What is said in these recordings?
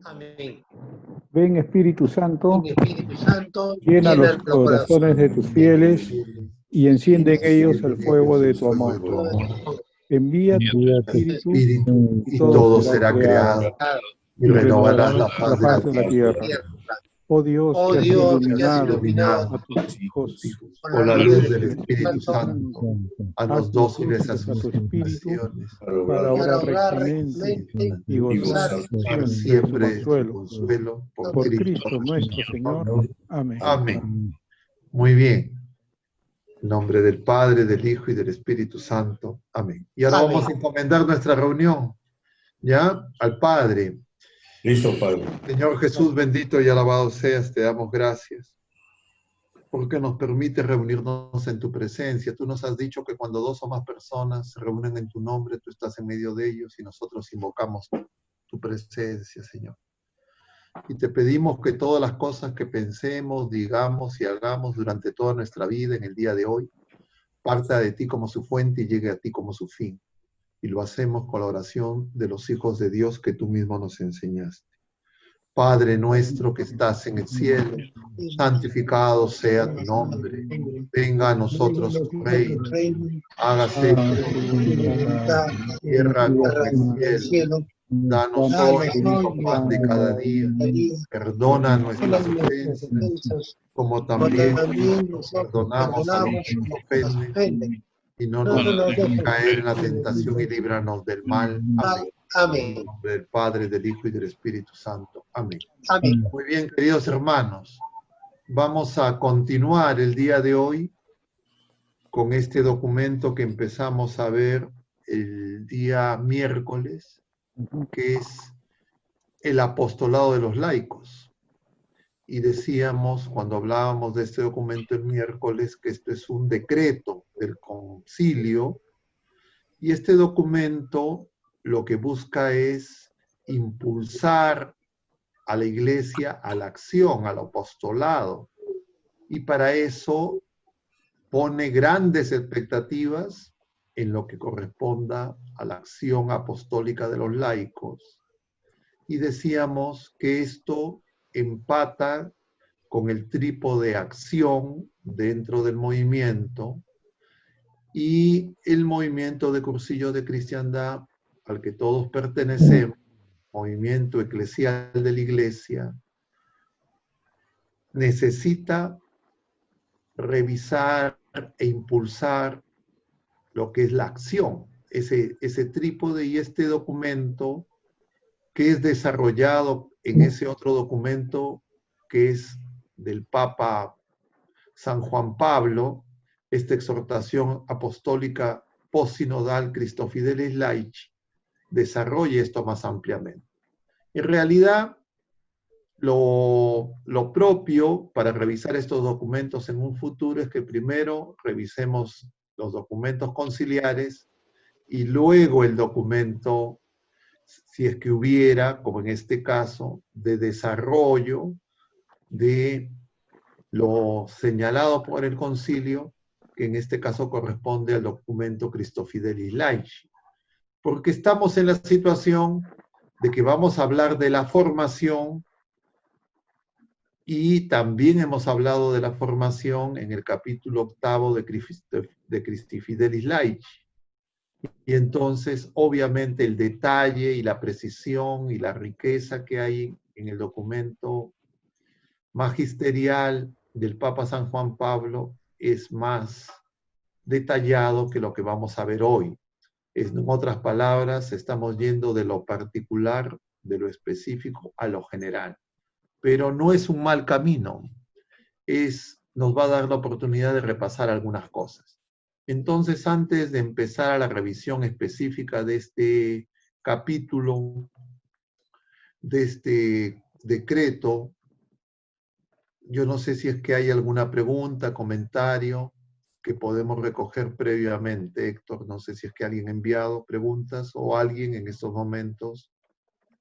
Amén. Ven Espíritu Santo, Ven, Espíritu Santo, llena los los corazones de tus fieles y enciende en ellos el fuego de tu amor. Envía tu Espíritu y todo será creado y renovarás la faz de la tierra. Oh Dios, que has iluminado a tus hijos con la luz del Espíritu Santo, haznos dóciles a sus invitaciones invitaciones, para obrar rectamente y gozar siempre de su consuelo por Cristo nuestro Señor. Amén. Amén. Muy bien. En nombre del Padre, del Hijo y del Espíritu Santo. Amén. Y ahora Amén. vamos a encomendar nuestra reunión, ¿ya? Al Padre. Listo, Padre. Señor Jesús, bendito y alabado seas, te damos gracias porque nos permite reunirnos en tu presencia. Tú nos has dicho que cuando dos o más personas se reúnen en tu nombre, tú estás en medio de ellos y nosotros invocamos tu presencia, Señor. Y te pedimos que todas las cosas que pensemos, digamos y hagamos durante toda nuestra vida en el día de hoy, parta de ti como su fuente y llegue a ti como su fin. Y lo hacemos con la oración de los hijos de Dios que tú mismo nos enseñaste. Padre nuestro que estás en el cielo, santificado sea tu nombre. Venga a nosotros tu reino. Hágase tu voluntad, tierra como en el cielo. Danos hoy nuestro pan de cada día. Perdona nuestras ofensas, como también nosotros perdonamos a los que nos ofenden. Y no nos dejes caer en la tentación y líbranos del mal. Amén. Amén. En nombre del Padre, del Hijo y del Espíritu Santo. Amén. Amén. Muy bien, queridos hermanos. Vamos a continuar el día de hoy con este documento que empezamos a ver el día miércoles, que es el apostolado de los laicos. Y decíamos, cuando hablábamos de este documento el miércoles, que esto es un decreto del concilio, y este documento lo que busca es impulsar a la iglesia a la acción, al apostolado, y para eso pone grandes expectativas en lo que corresponda a la acción apostólica de los laicos. Y decíamos que esto empata con el trípode de acción dentro del movimiento y el movimiento de Cursillo de Cristiandad al que todos pertenecemos, movimiento eclesial de la Iglesia, necesita revisar e impulsar lo que es la acción, ese trípode y este documento que es desarrollado en ese otro documento que es del Papa San Juan Pablo, esta exhortación apostólica postsinodal Christo Fidelis Laici, desarrolla esto más ampliamente. En realidad, lo propio para revisar estos documentos en un futuro es que primero revisemos los documentos conciliares y luego el documento, si es que hubiera, como en este caso, de desarrollo de lo señalado por el concilio, que en este caso corresponde al documento Christo Fidelis Laici. Porque estamos en la situación de que vamos a hablar de la formación y también hemos hablado de la formación en el capítulo 8 de Christi Fidelis Laici. Y entonces, obviamente, el detalle y la precisión y la riqueza que hay en el documento magisterial del Papa San Juan Pablo es más detallado que lo que vamos a ver hoy. En otras palabras, estamos yendo de lo particular, de lo específico, a lo general. Pero no es un mal camino, nos va a dar la oportunidad de repasar algunas cosas. Entonces, antes de empezar a la revisión específica de este capítulo, de este decreto, yo no sé si es que hay alguna pregunta, comentario que podemos recoger previamente, Héctor. No sé si es que alguien ha enviado preguntas o alguien en estos momentos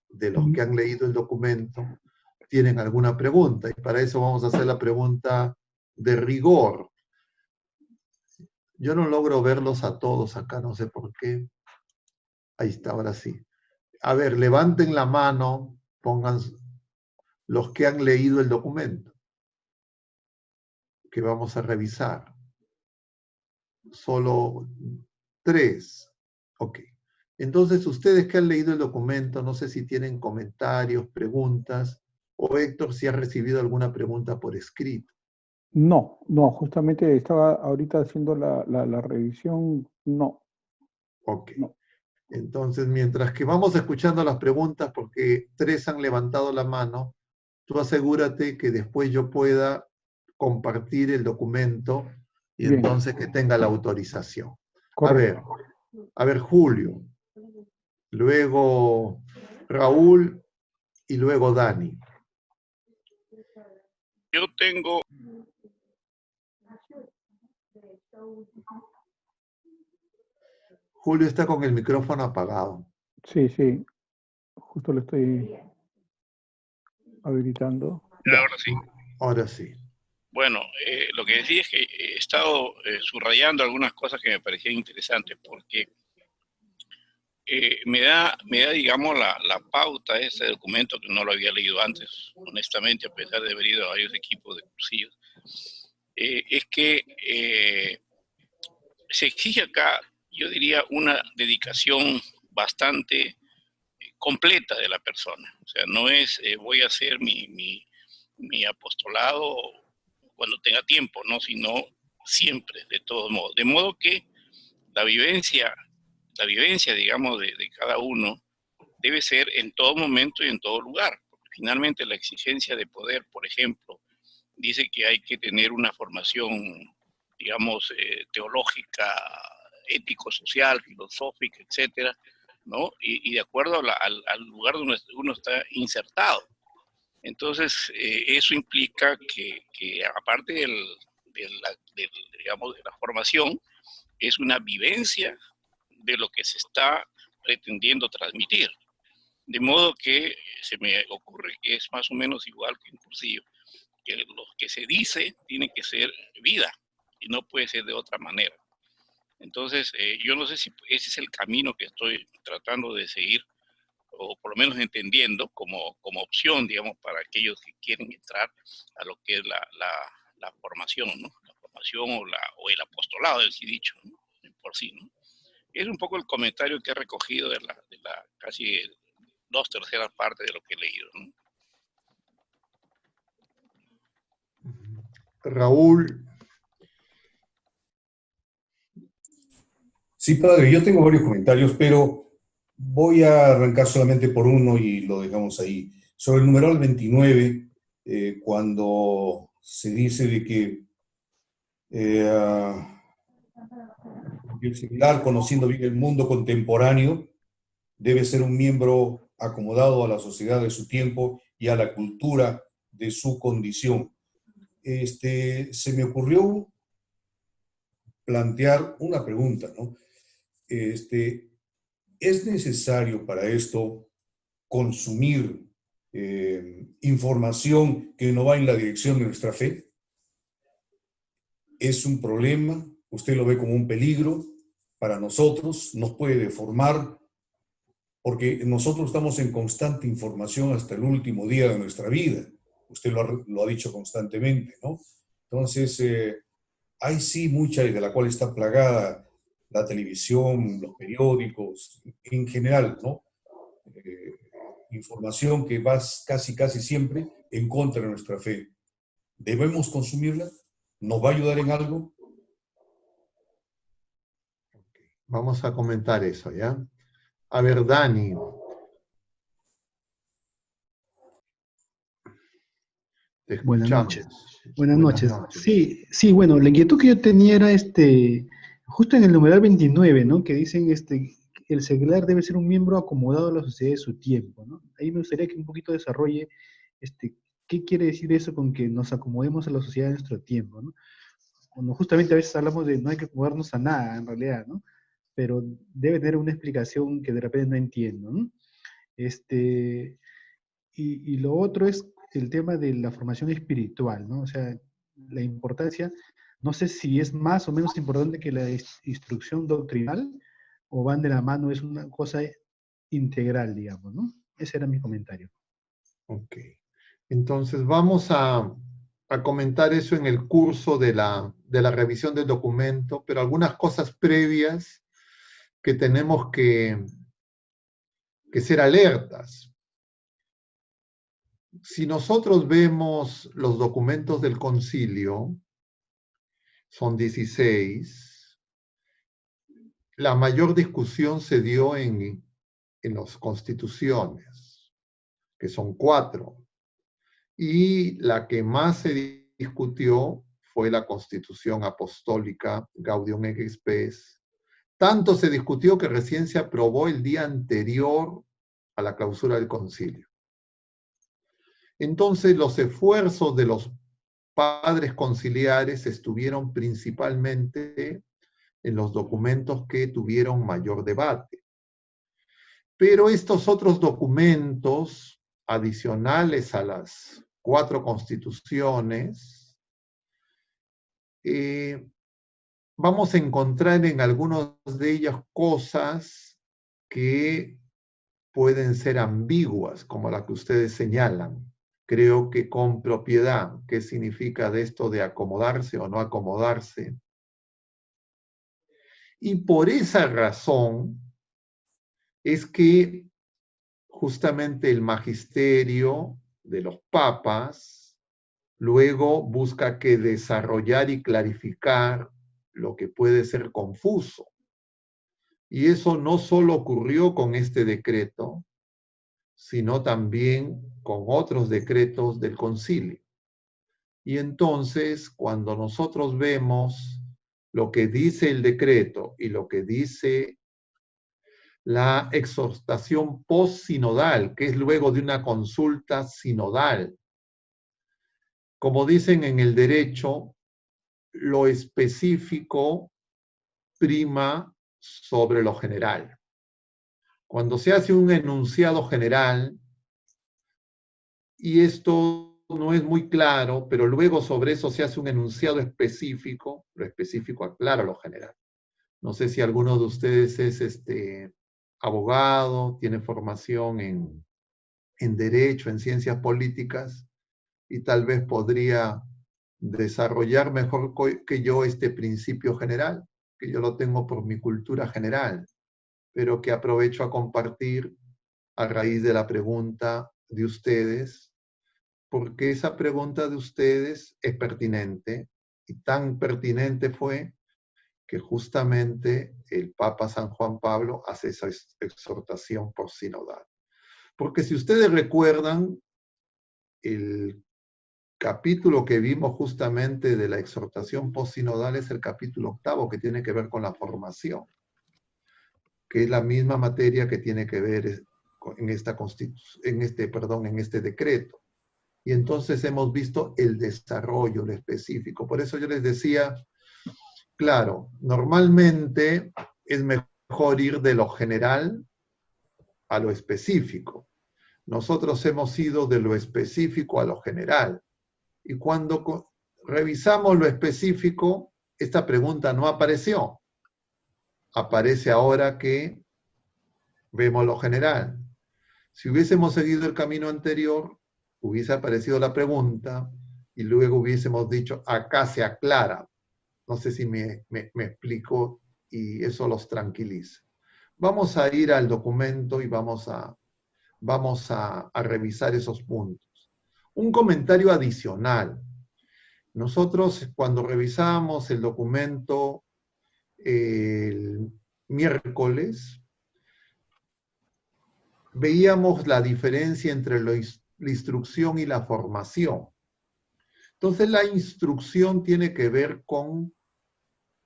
de los que han leído el documento tienen alguna pregunta. Y para eso vamos a hacer la pregunta de rigor. Yo no logro verlos a todos acá, no sé por qué. Ahí está, ahora sí. A ver, levanten la mano Pongan los que han leído el documento que vamos a revisar. Solo 3. Ok. Entonces, ustedes que han leído el documento, no sé si tienen comentarios, preguntas, o Héctor, si ha recibido alguna pregunta por escrito. No, justamente estaba ahorita haciendo la revisión, no. Ok. No. Entonces, mientras que vamos escuchando las preguntas, porque 3 han levantado la mano, tú asegúrate que después yo pueda compartir el documento y Bien, entonces que tenga la autorización. correcto. A ver, Julio, luego Raúl y luego Dani. Yo tengo... Julio está con el micrófono apagado. Sí, justo lo estoy habilitando. Ahora sí. Ahora sí. Bueno, lo que decía es que he estado subrayando algunas cosas que me parecían interesantes porque me da, digamos, la pauta de este documento, que no lo había leído antes, honestamente, a pesar de haber ido a varios equipos de cursillos, es que se exige acá, yo diría, una dedicación bastante completa de la persona. O sea, no es voy a hacer mi apostolado cuando tenga tiempo, ¿no? Sino siempre, de todos modos. De modo que la vivencia, digamos, de cada uno debe ser en todo momento y en todo lugar. Porque finalmente la exigencia de poder, por ejemplo, dice que hay que tener una formación, digamos, teológica, ético-social, filosófica, etcétera, ¿no? Y de acuerdo al lugar donde uno está insertado. Entonces, eso implica que aparte digamos, de la formación, es una vivencia de lo que se está pretendiendo transmitir. De modo que se me ocurre que es más o menos igual que en cursillo, que lo que se dice tiene que ser vida y no puede ser de otra manera. Entonces, yo no sé si ese es el camino que estoy tratando de seguir, o por lo menos entendiendo como opción, digamos, para aquellos que quieren entrar a lo que es la formación, ¿no? La formación o el apostolado, del sí dicho, ¿no? Por sí, ¿no? Es un poco el comentario que he recogido de la casi 2/3 partes de lo que he leído, ¿no? Raúl. Sí, padre, yo tengo varios comentarios, pero voy a arrancar solamente por uno y lo dejamos ahí. Sobre el numeral 29, cuando se dice de que el seglar, conociendo bien el mundo contemporáneo, debe ser un miembro acomodado a la sociedad de su tiempo y a la cultura de su condición. Se me ocurrió plantear una pregunta, ¿no? ¿Es necesario para esto consumir información que no va en la dirección de nuestra fe? ¿Es un problema? ¿Usted lo ve como un peligro para nosotros? ¿Nos puede deformar? Porque nosotros estamos en constante información hasta el último día de nuestra vida. Usted lo ha dicho constantemente, ¿no? Entonces, hay sí mucha de la cual está plagada la televisión, los periódicos, en general, ¿no? Información que va casi siempre en contra de nuestra fe. ¿Debemos consumirla? ¿Nos va a ayudar en algo? Vamos a comentar eso, ¿ya? A ver, Dani. Te Buenas escuchamos. noches. Buenas noches. Sí, bueno, la inquietud que yo tenía era justo en el numeral 29, ¿no? Que dicen que el seglar debe ser un miembro acomodado a la sociedad de su tiempo, ¿no? Ahí me gustaría que un poquito desarrolle qué quiere decir eso con que nos acomodemos a la sociedad de nuestro tiempo, ¿no? Cuando justamente a veces hablamos de no hay que acomodarnos a nada, en realidad, ¿no? Pero debe tener una explicación que de repente no entiendo, ¿no? Y lo otro es el tema de la formación espiritual, ¿no? O sea, la importancia, no sé si es más o menos importante que la instrucción doctrinal o van de la mano, es una cosa integral, digamos, ¿no? Ese era mi comentario. Ok. Entonces vamos a comentar eso en el curso de la revisión del documento, pero algunas cosas previas que tenemos que ser alertas. Si nosotros vemos los documentos del concilio, son 16, la mayor discusión se dio en las constituciones, que son 4, y la que más se discutió fue la Constitución Apostólica Gaudium et Spes. Tanto se discutió que recién se aprobó el día anterior a la clausura del concilio. Entonces, los esfuerzos de los padres conciliares estuvieron principalmente en los documentos que tuvieron mayor debate. Pero estos otros documentos, adicionales a las 4 constituciones, vamos a encontrar en algunas de ellas cosas que pueden ser ambiguas, como la que ustedes señalan. Creo que con propiedad, ¿qué significa de esto de acomodarse o no acomodarse? Y por esa razón es que justamente el magisterio de los papas luego busca que desarrollar y clarificar lo que puede ser confuso. Y eso no solo ocurrió con este decreto, sino también con otros decretos del concilio. Y entonces, cuando nosotros vemos lo que dice el decreto y lo que dice la exhortación post-sinodal, que es luego de una consulta sinodal, como dicen en el derecho, lo específico prima sobre lo general. Cuando se hace un enunciado general, y esto no es muy claro, pero luego sobre eso se hace un enunciado específico, lo específico aclara lo general. No sé si alguno de ustedes es abogado, tiene formación en derecho, en ciencias políticas, y tal vez podría desarrollar mejor que yo este principio general, que yo lo tengo por mi cultura general, pero que aprovecho a compartir a raíz de la pregunta de ustedes, porque esa pregunta de ustedes es pertinente, y tan pertinente fue que justamente el Papa San Juan Pablo hace esa exhortación por sinodal. Porque si ustedes recuerdan, el capítulo que vimos justamente de la exhortación post-sinodal es el capítulo 8, que tiene que ver con la formación, que es la misma materia que tiene que ver en este decreto. Y entonces hemos visto el desarrollo, lo específico. Por eso yo les decía, claro, normalmente es mejor ir de lo general a lo específico. Nosotros hemos ido de lo específico a lo general. Y cuando revisamos lo específico, esta pregunta no apareció. Aparece ahora que vemos lo general. Si hubiésemos seguido el camino anterior, hubiese aparecido la pregunta y luego hubiésemos dicho, acá se aclara. No sé si me explico y eso los tranquiliza. Vamos a ir al documento y vamos a revisar esos puntos. Un comentario adicional. Nosotros cuando revisamos el documento el miércoles, veíamos la diferencia entre la instrucción y la formación. Entonces la instrucción tiene que ver con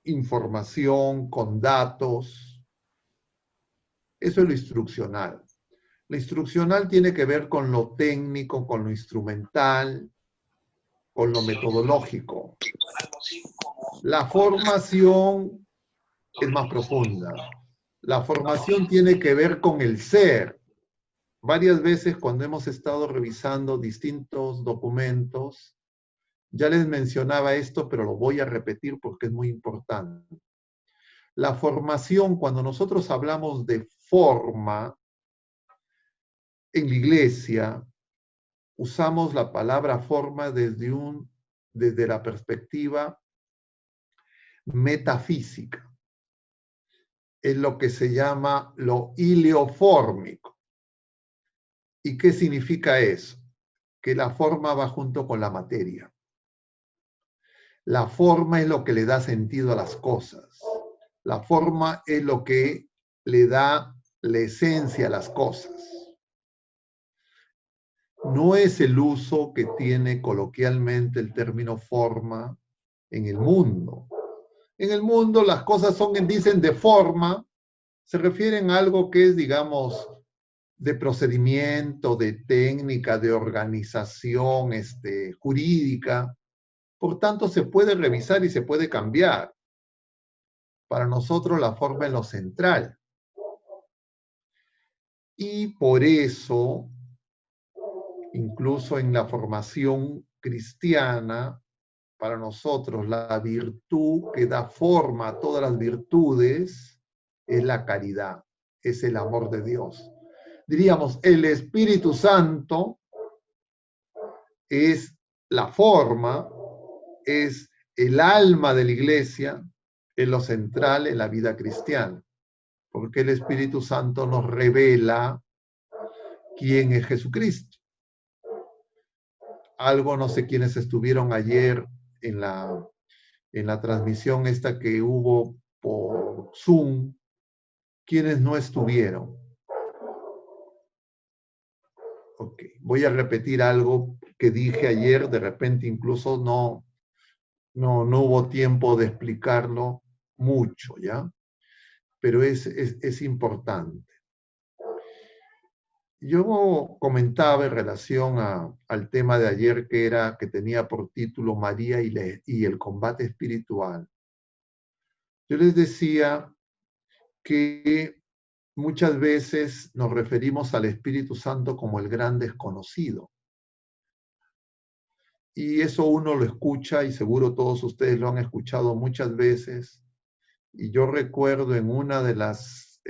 información, con datos. Eso es lo instruccional. Lo instruccional tiene que ver con lo técnico, con lo instrumental, con lo metodológico. La formación es más profunda. La formación tiene que ver con el ser. Varias veces cuando hemos estado revisando distintos documentos, ya les mencionaba esto, pero lo voy a repetir porque es muy importante. La formación, cuando nosotros hablamos de forma en la iglesia, usamos la palabra forma desde la perspectiva metafísica. Es lo que se llama lo iliofórmico. ¿Y qué significa eso? Que la forma va junto con la materia. La forma es lo que le da sentido a las cosas. La forma es lo que le da la esencia a las cosas. No es el uso que tiene coloquialmente el término forma en el mundo. En el mundo las cosas dicen de forma, se refieren a algo que es, digamos, de procedimiento, de técnica, de organización jurídica. Por tanto, se puede revisar y se puede cambiar. Para nosotros la forma es lo central. Y por eso, incluso en la formación cristiana, para nosotros la virtud que da forma a todas las virtudes es la caridad, es el amor de Dios. Diríamos, el Espíritu Santo es la forma, es el alma de la iglesia, es lo central en la vida cristiana, porque el Espíritu Santo nos revela quién es Jesucristo. Algo, no sé quiénes estuvieron ayer en la transmisión esta que hubo por Zoom, quienes no estuvieron. Ok, voy a repetir algo que dije ayer, de repente incluso no hubo tiempo de explicarlo mucho, ¿ya? Pero es importante. Yo comentaba en relación al tema de ayer que tenía por título María y el combate espiritual. Yo les decía que muchas veces nos referimos al Espíritu Santo como el gran desconocido. Y eso uno lo escucha y seguro todos ustedes lo han escuchado muchas veces. Y yo recuerdo en una de las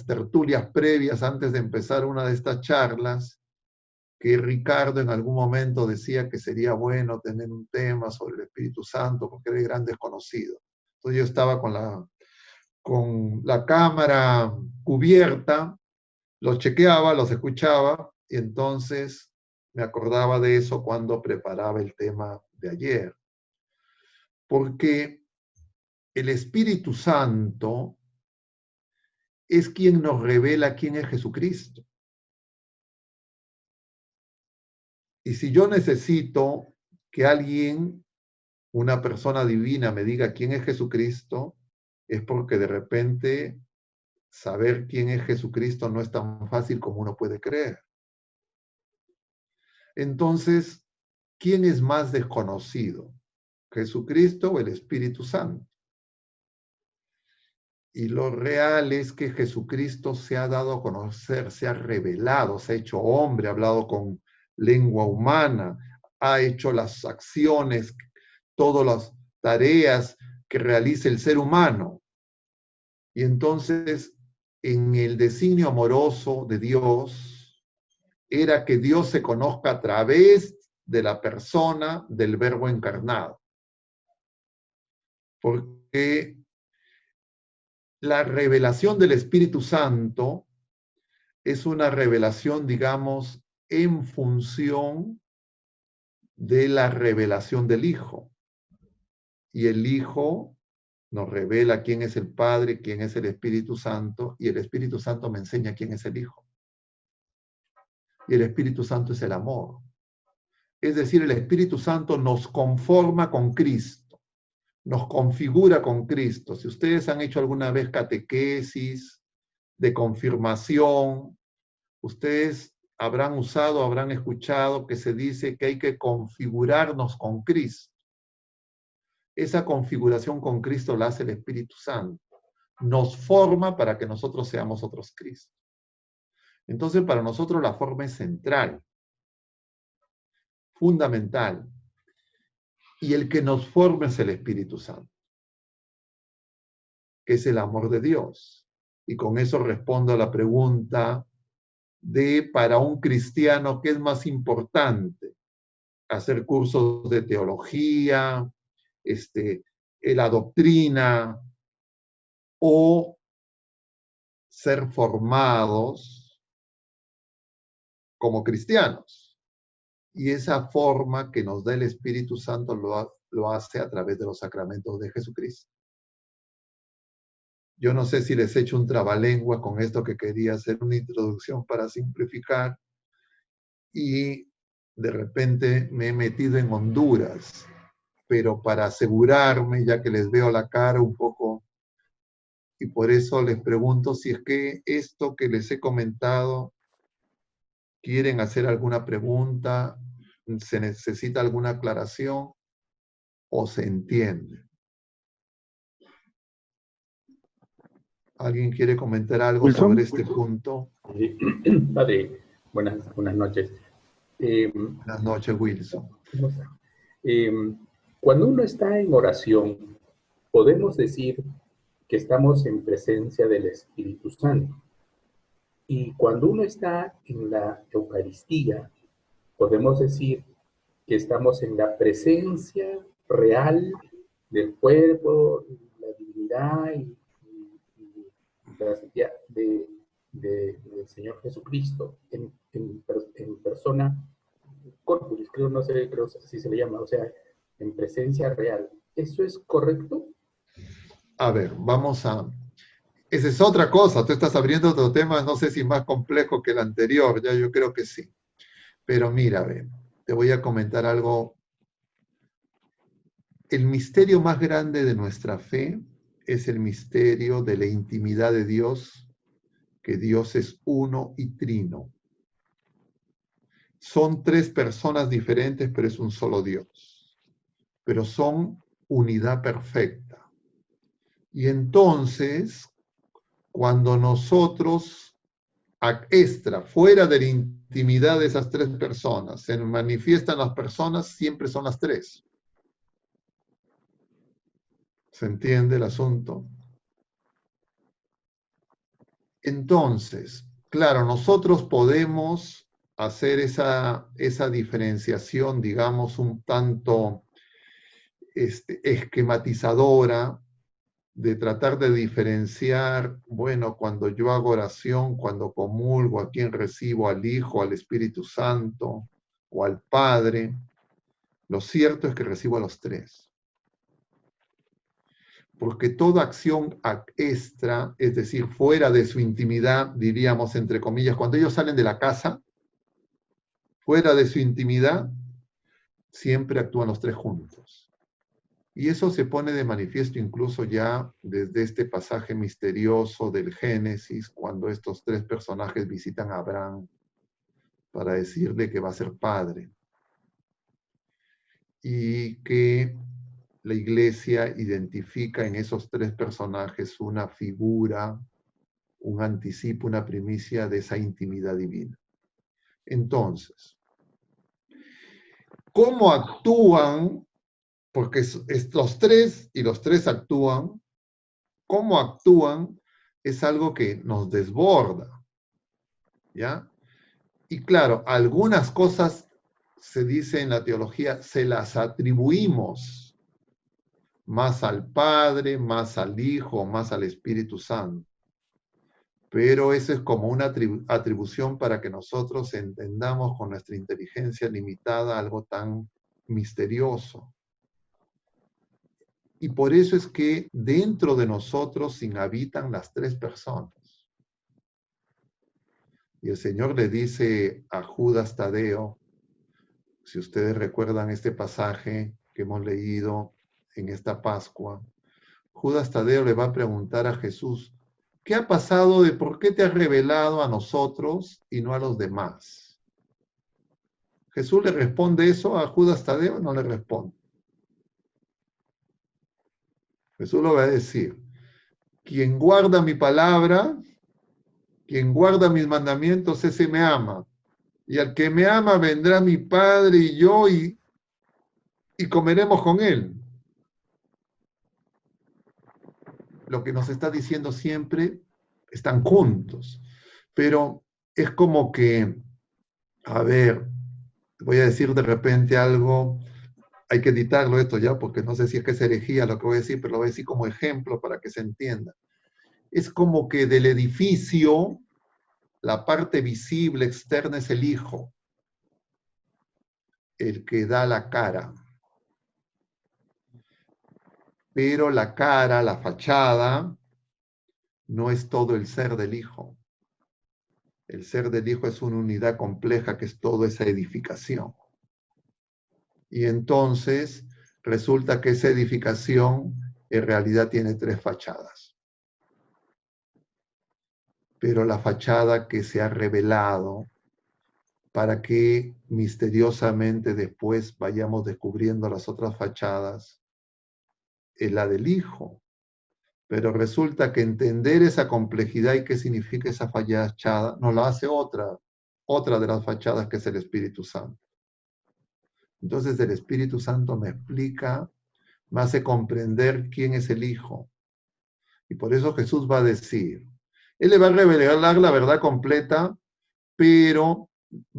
tertulias previas antes de empezar una de estas charlas, que Ricardo en algún momento decía que sería bueno tener un tema sobre el Espíritu Santo porque era el gran desconocido. Entonces yo estaba con la cámara cubierta, los chequeaba, los escuchaba, y entonces me acordaba de eso cuando preparaba el tema de ayer. Porque el Espíritu Santo es quien nos revela quién es Jesucristo. Y si yo necesito que alguien, una persona divina, me diga quién es Jesucristo, es porque de repente saber quién es Jesucristo no es tan fácil como uno puede creer. Entonces, ¿quién es más desconocido? ¿Jesucristo o el Espíritu Santo? Y lo real es que Jesucristo se ha dado a conocer, se ha revelado, se ha hecho hombre, ha hablado con lengua humana, ha hecho las acciones, todas las tareas que realiza el ser humano. Y entonces, en el designio amoroso de Dios, era que Dios se conozca a través de la persona del Verbo encarnado. Porque la revelación del Espíritu Santo es una revelación, digamos, en función de la revelación del Hijo. Y el Hijo nos revela quién es el Padre, quién es el Espíritu Santo, y el Espíritu Santo me enseña quién es el Hijo. Y el Espíritu Santo es el amor. Es decir, el Espíritu Santo nos conforma con Cristo, nos configura con Cristo. Si ustedes han hecho alguna vez catequesis de confirmación, ustedes habrán escuchado que se dice que hay que configurarnos con Cristo. Esa configuración con Cristo la hace el Espíritu Santo. Nos forma para que nosotros seamos otros Cristo. Entonces, para nosotros la forma es central, fundamental. Y el que nos forma es el Espíritu Santo, que es el amor de Dios. Y con eso respondo a la pregunta de para un cristiano qué es más importante, hacer cursos de teología, la doctrina, o ser formados como cristianos. Y esa forma que nos da el Espíritu Santo lo hace a través de los sacramentos de Jesucristo. Yo no sé si les he hecho un trabalengua con esto que quería hacer una introducción para simplificar, y de repente me he metido en Honduras, pero para asegurarme, ya que les veo la cara un poco, y por eso les pregunto si es que esto que les he comentado, quieren hacer alguna pregunta, se necesita alguna aclaración o se entiende. ¿Alguien quiere comentar algo sobre este punto? Padre, buenas noches. Buenas noches, Wilson. Cuando uno está en oración, podemos decir que estamos en presencia del Espíritu Santo. Y cuando uno está en la Eucaristía, podemos decir que estamos en la presencia real del cuerpo, la divinidad y la santidad del Señor Jesucristo en persona corporis, creo así se le llama, o sea, en presencia real. ¿Eso es correcto? A ver, esa es otra cosa, tú estás abriendo otro tema, no sé si más complejo que el anterior, ya yo creo que sí. Pero mira, ve, te voy a comentar algo. El misterio más grande de nuestra fe es el misterio de la intimidad de Dios, que Dios es uno y trino. Son tres personas diferentes, pero es un solo Dios. Pero son unidad perfecta. Y entonces, cuando nosotros, fuera de la intimidad de esas tres personas, se manifiestan las personas, siempre son las tres. ¿Se entiende el asunto? Entonces, claro, nosotros podemos hacer esa diferenciación, digamos, un tanto esquematizadora, de tratar de diferenciar, bueno, cuando yo hago oración, cuando comulgo, a quién recibo, al Hijo, al Espíritu Santo o al Padre. Lo cierto es que recibo a los tres. Porque toda acción extra, es decir, fuera de su intimidad, diríamos entre comillas, cuando ellos salen de la casa, fuera de su intimidad, siempre actúan los tres juntos. Y eso se pone de manifiesto incluso ya desde este pasaje misterioso del Génesis, cuando estos tres personajes visitan a Abraham para decirle que va a ser padre. Y que la Iglesia identifica en esos tres personajes una figura, un anticipo, una primicia de esa intimidad divina. Entonces, ¿cómo actúan? Porque es los tres y los tres actúan. ¿Cómo actúan? Es algo que nos desborda, ¿ya? Y claro, algunas cosas, se dice en la teología, se las atribuimos más al Padre, más al Hijo, más al Espíritu Santo. Pero eso es como una atribución para que nosotros entendamos con nuestra inteligencia limitada algo tan misterioso. Y por eso es que dentro de nosotros inhabitan las tres personas. Y el Señor le dice a Judas Tadeo, si ustedes recuerdan este pasaje que hemos leído en esta Pascua, Judas Tadeo le va a preguntar a Jesús, ¿qué ha pasado de por qué te has revelado a nosotros y no a los demás? ¿Jesús le responde eso a Judas Tadeo? No le responde. Jesús lo va a decir, quien guarda mi palabra, quien guarda mis mandamientos, ese me ama. Y al que me ama vendrá mi Padre y yo y comeremos con él. Lo que nos está diciendo siempre, están juntos. Pero es como que, a ver, voy a decir de repente algo, hay que editarlo esto ya, porque no sé si es que es herejía lo que voy a decir, pero lo voy a decir como ejemplo para que se entienda. Es como que del edificio, la parte visible externa es el hijo, el que da la cara. Pero la cara, la fachada, no es todo el ser del hijo. El ser del hijo es una unidad compleja que es toda esa edificación. Y entonces resulta que esa edificación en realidad tiene 3 fachadas. Pero la fachada que se ha revelado para que misteriosamente después vayamos descubriendo las otras fachadas es la del hijo. Pero resulta que entender esa complejidad y qué significa esa fachada nos la hace otra de las fachadas que es el Espíritu Santo. Entonces el Espíritu Santo me explica, me hace comprender quién es el Hijo. Y por eso Jesús va a decir, Él le va a revelar la verdad completa, pero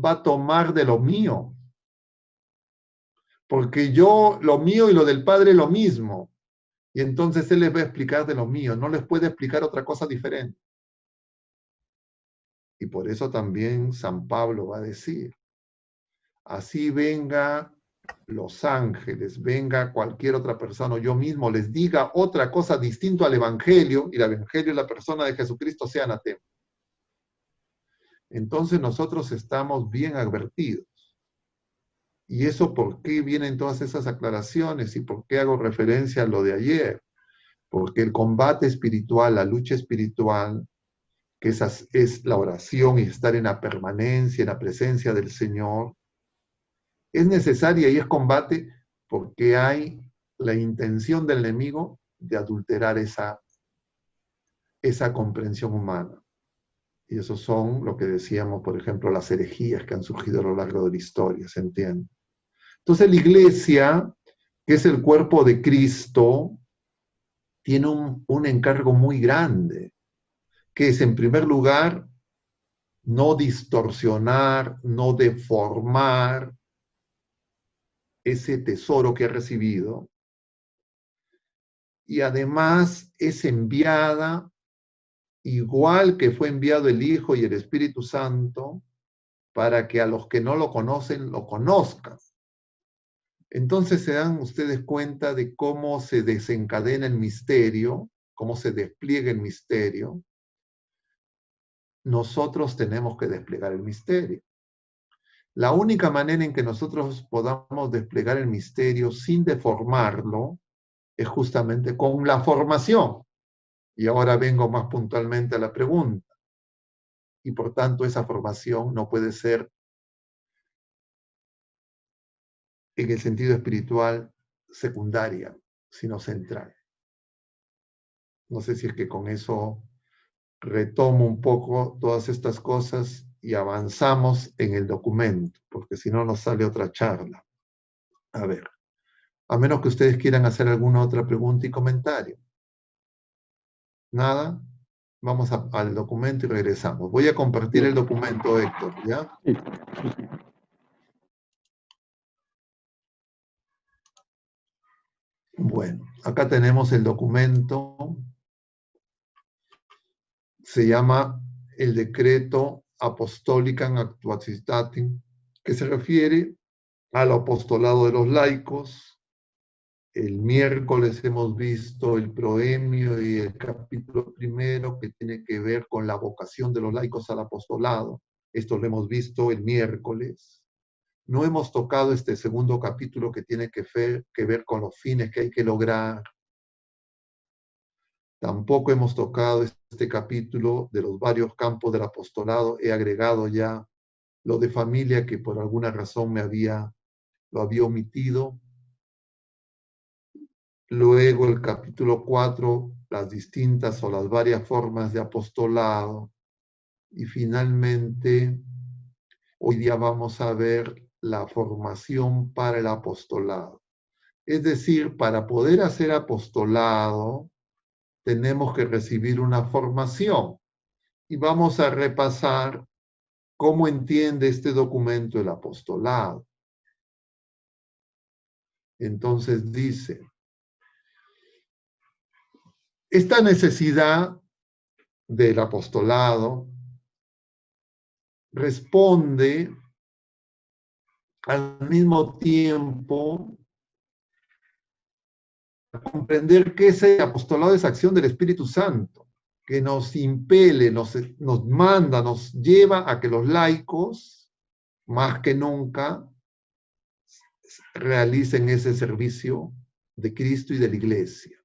va a tomar de lo mío. Porque yo, lo mío y lo del Padre es lo mismo. Y entonces Él les va a explicar de lo mío, no les puede explicar otra cosa diferente. Y por eso también San Pablo va a decir, así venga los ángeles, venga cualquier otra persona, o yo mismo les diga otra cosa distinta al Evangelio, y el Evangelio y la persona de Jesucristo sea anatema. Entonces nosotros estamos bien advertidos. ¿Y eso por qué vienen todas esas aclaraciones? ¿Y por qué hago referencia a lo de ayer? Porque el combate espiritual, la lucha espiritual, que es la oración y estar en la permanencia, en la presencia del Señor, es necesaria y es combate porque hay la intención del enemigo de adulterar esa comprensión humana. Y eso son lo que decíamos, por ejemplo, las herejías que han surgido a lo largo de la historia, ¿se entiende? Entonces la iglesia, que es el cuerpo de Cristo, tiene un encargo muy grande, que es en primer lugar no distorsionar, no deformar ese tesoro que ha recibido, y además es enviada, igual que fue enviado el Hijo y el Espíritu Santo, para que a los que no lo conocen, lo conozcan. Entonces se dan ustedes cuenta de cómo se desencadena el misterio, cómo se despliega el misterio. Nosotros tenemos que desplegar el misterio. La única manera en que nosotros podamos desplegar el misterio sin deformarlo es justamente con la formación. Y ahora vengo más puntualmente a la pregunta. Y por tanto esa formación no puede ser en el sentido espiritual secundaria, sino central. No sé si es que con eso retomo un poco todas estas cosas y avanzamos en el documento, porque si no nos sale otra charla. A ver, a menos que ustedes quieran hacer alguna otra pregunta y comentario. Nada, vamos al documento y regresamos. Voy a compartir el documento, Héctor, ¿ya? Sí. Bueno, acá tenemos el documento. Se llama el Decreto Apostolicam Actuositatem, que se refiere al apostolado de los laicos. El miércoles hemos visto el proemio y el capítulo primero que tiene que ver con la vocación de los laicos al apostolado. Esto lo hemos visto el miércoles. No hemos tocado este segundo capítulo que tiene que ver con los fines que hay que lograr. Tampoco hemos tocado este capítulo de los varios campos del apostolado. He agregado ya lo de familia que por alguna razón lo había omitido. Luego el capítulo 4, las distintas o las varias formas de apostolado. Y finalmente, hoy día vamos a ver la formación para el apostolado. Es decir, para poder hacer apostolado, tenemos que recibir una formación. Y vamos a repasar ¿Cómo entiende este documento el apostolado? Entonces dice, esta necesidad del apostolado responde al mismo tiempo a comprender que ese apostolado es acción del Espíritu Santo, que nos impele, nos manda, nos lleva a que los laicos, más que nunca, realicen ese servicio de Cristo y de la Iglesia.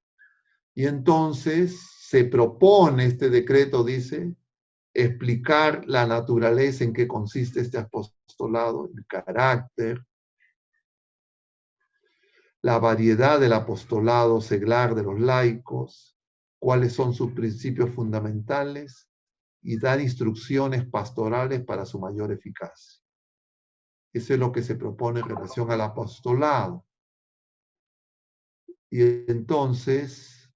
Y entonces se propone, este decreto dice, explicar la naturaleza en que consiste este apostolado, el carácter, la variedad del apostolado seglar de los laicos, cuáles son sus principios fundamentales y dar instrucciones pastorales para su mayor eficacia. Eso es lo que se propone en relación al apostolado. Y entonces,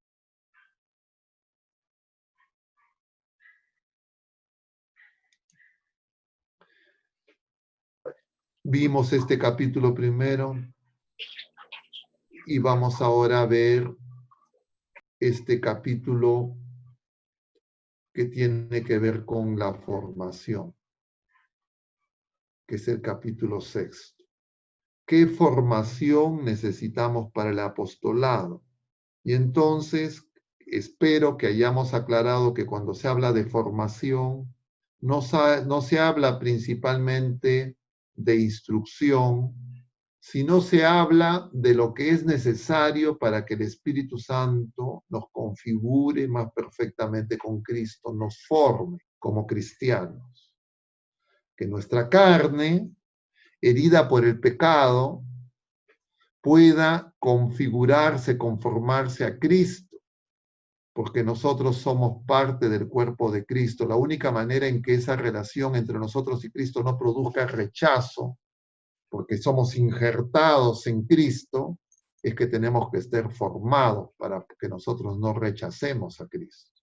vimos este capítulo primero y vamos ahora a ver este capítulo que tiene que ver con la formación, que es el capítulo 6. ¿Qué formación necesitamos para el apostolado? Y entonces, espero que hayamos aclarado que cuando se habla de formación, no se habla principalmente de instrucción, sino se habla de lo que es necesario para que el Espíritu Santo nos configure más perfectamente con Cristo, nos forme como cristianos. Que nuestra carne, herida por el pecado, pueda configurarse, conformarse a Cristo, porque nosotros somos parte del cuerpo de Cristo. La única manera en que esa relación entre nosotros y Cristo no produzca rechazo, porque somos injertados en Cristo, es que tenemos que estar formados para que nosotros no rechacemos a Cristo.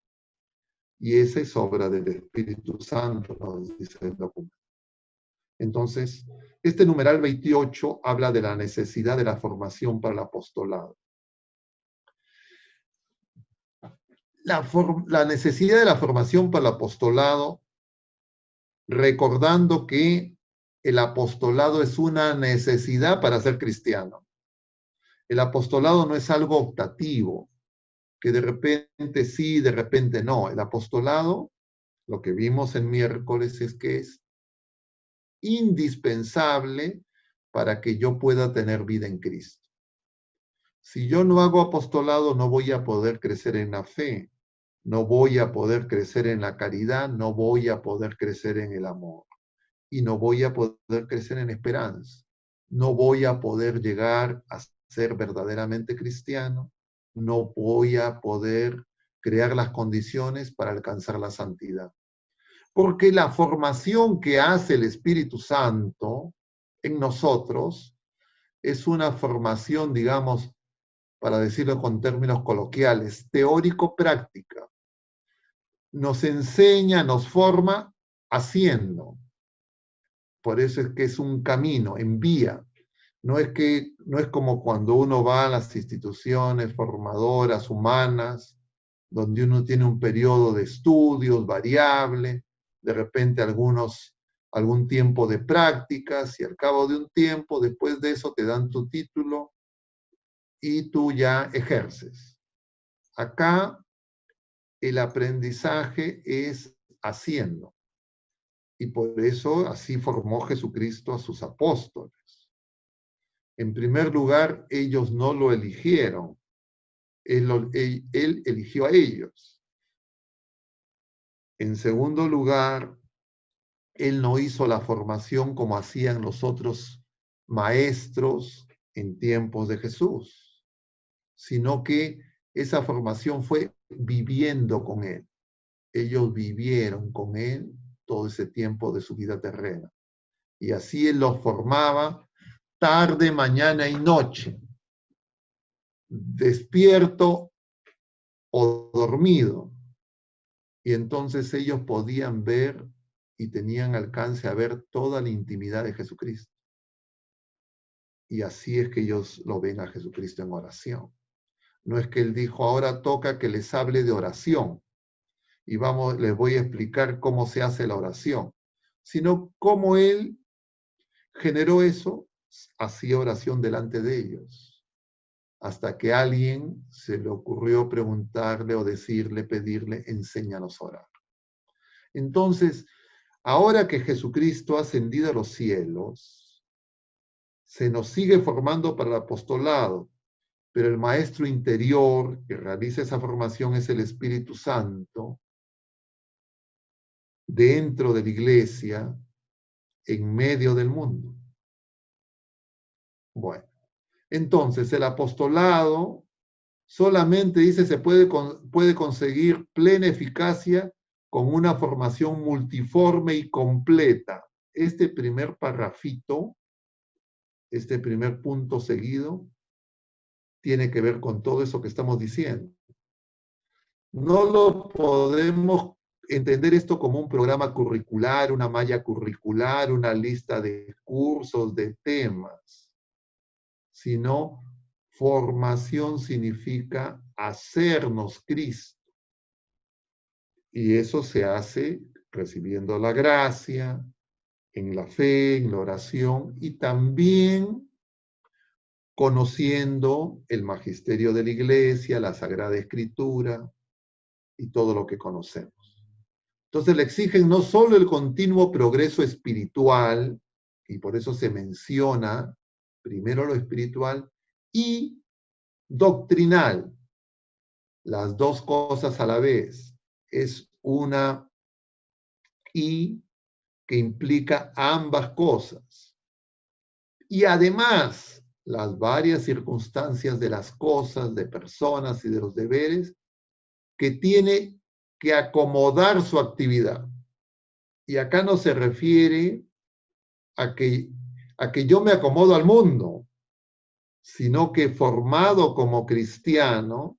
Y esa es obra del Espíritu Santo, nos dice el documento. Entonces, este numeral 28 habla de la necesidad de la formación para el apostolado. La necesidad de la formación para el apostolado, recordando que el apostolado es una necesidad para ser cristiano. El apostolado no es algo optativo, que de repente sí, de repente no. El apostolado, lo que vimos el miércoles, es que es indispensable para que yo pueda tener vida en Cristo. Si yo no hago apostolado, no voy a poder crecer en la fe, no voy a poder crecer en la caridad, no voy a poder crecer en el amor y no voy a poder crecer en esperanza. No voy a poder llegar a ser verdaderamente cristiano, no voy a poder crear las condiciones para alcanzar la santidad. Porque la formación que hace el Espíritu Santo en nosotros es una formación, digamos, para decirlo con términos coloquiales, teórico-práctica. Nos enseña, nos forma haciendo. Por eso es que es un camino, en vía. No es como cuando uno va a las instituciones formadoras humanas, donde uno tiene un periodo de estudios variable, de repente algún tiempo de prácticas, y al cabo de un tiempo, después de eso te dan tu título y tú ya ejerces. Acá el aprendizaje es haciendo. Y por eso así formó Jesucristo a sus apóstoles. En primer lugar, ellos no lo eligieron. Él eligió a ellos. En segundo lugar, Él no hizo la formación como hacían los otros maestros en tiempos de Jesús, sino que esa formación fue viviendo con Él. Ellos vivieron con Él todo ese tiempo de su vida terrena. Y así Él los formaba tarde, mañana y noche, despierto o dormido. Y entonces ellos podían ver y tenían alcance a ver toda la intimidad de Jesucristo. Y así es que ellos lo ven a Jesucristo en oración. No es que Él dijo, ahora toca que les hable de oración. Y les voy a explicar cómo se hace la oración. Sino cómo Él generó eso, hacía oración delante de ellos. Hasta que a alguien se le ocurrió preguntarle o decirle, pedirle, enséñanos a orar. Entonces, ahora que Jesucristo ha ascendido a los cielos, se nos sigue formando para el apostolado, pero el maestro interior que realiza esa formación es el Espíritu Santo, dentro de la iglesia, en medio del mundo. Bueno, entonces el apostolado solamente dice se puede conseguir plena eficacia con una formación multiforme y completa. Este primer parrafito, este primer punto seguido, tiene que ver con todo eso que estamos diciendo. No lo podemos entender esto como un programa curricular, una malla curricular, una lista de cursos, de temas, sino formación significa hacernos Cristo. Y eso se hace recibiendo la gracia, en la fe, en la oración y también conociendo el magisterio de la iglesia, la Sagrada Escritura y todo lo que conocemos. Entonces le exigen no solo el continuo progreso espiritual, y por eso se menciona primero lo espiritual, y doctrinal, las dos cosas a la vez. Es una y que implica ambas cosas. Y además, las varias circunstancias de las cosas, de personas y de los deberes que tiene que acomodar su actividad. Y acá no se refiere a que yo me acomodo al mundo, sino que formado como cristiano,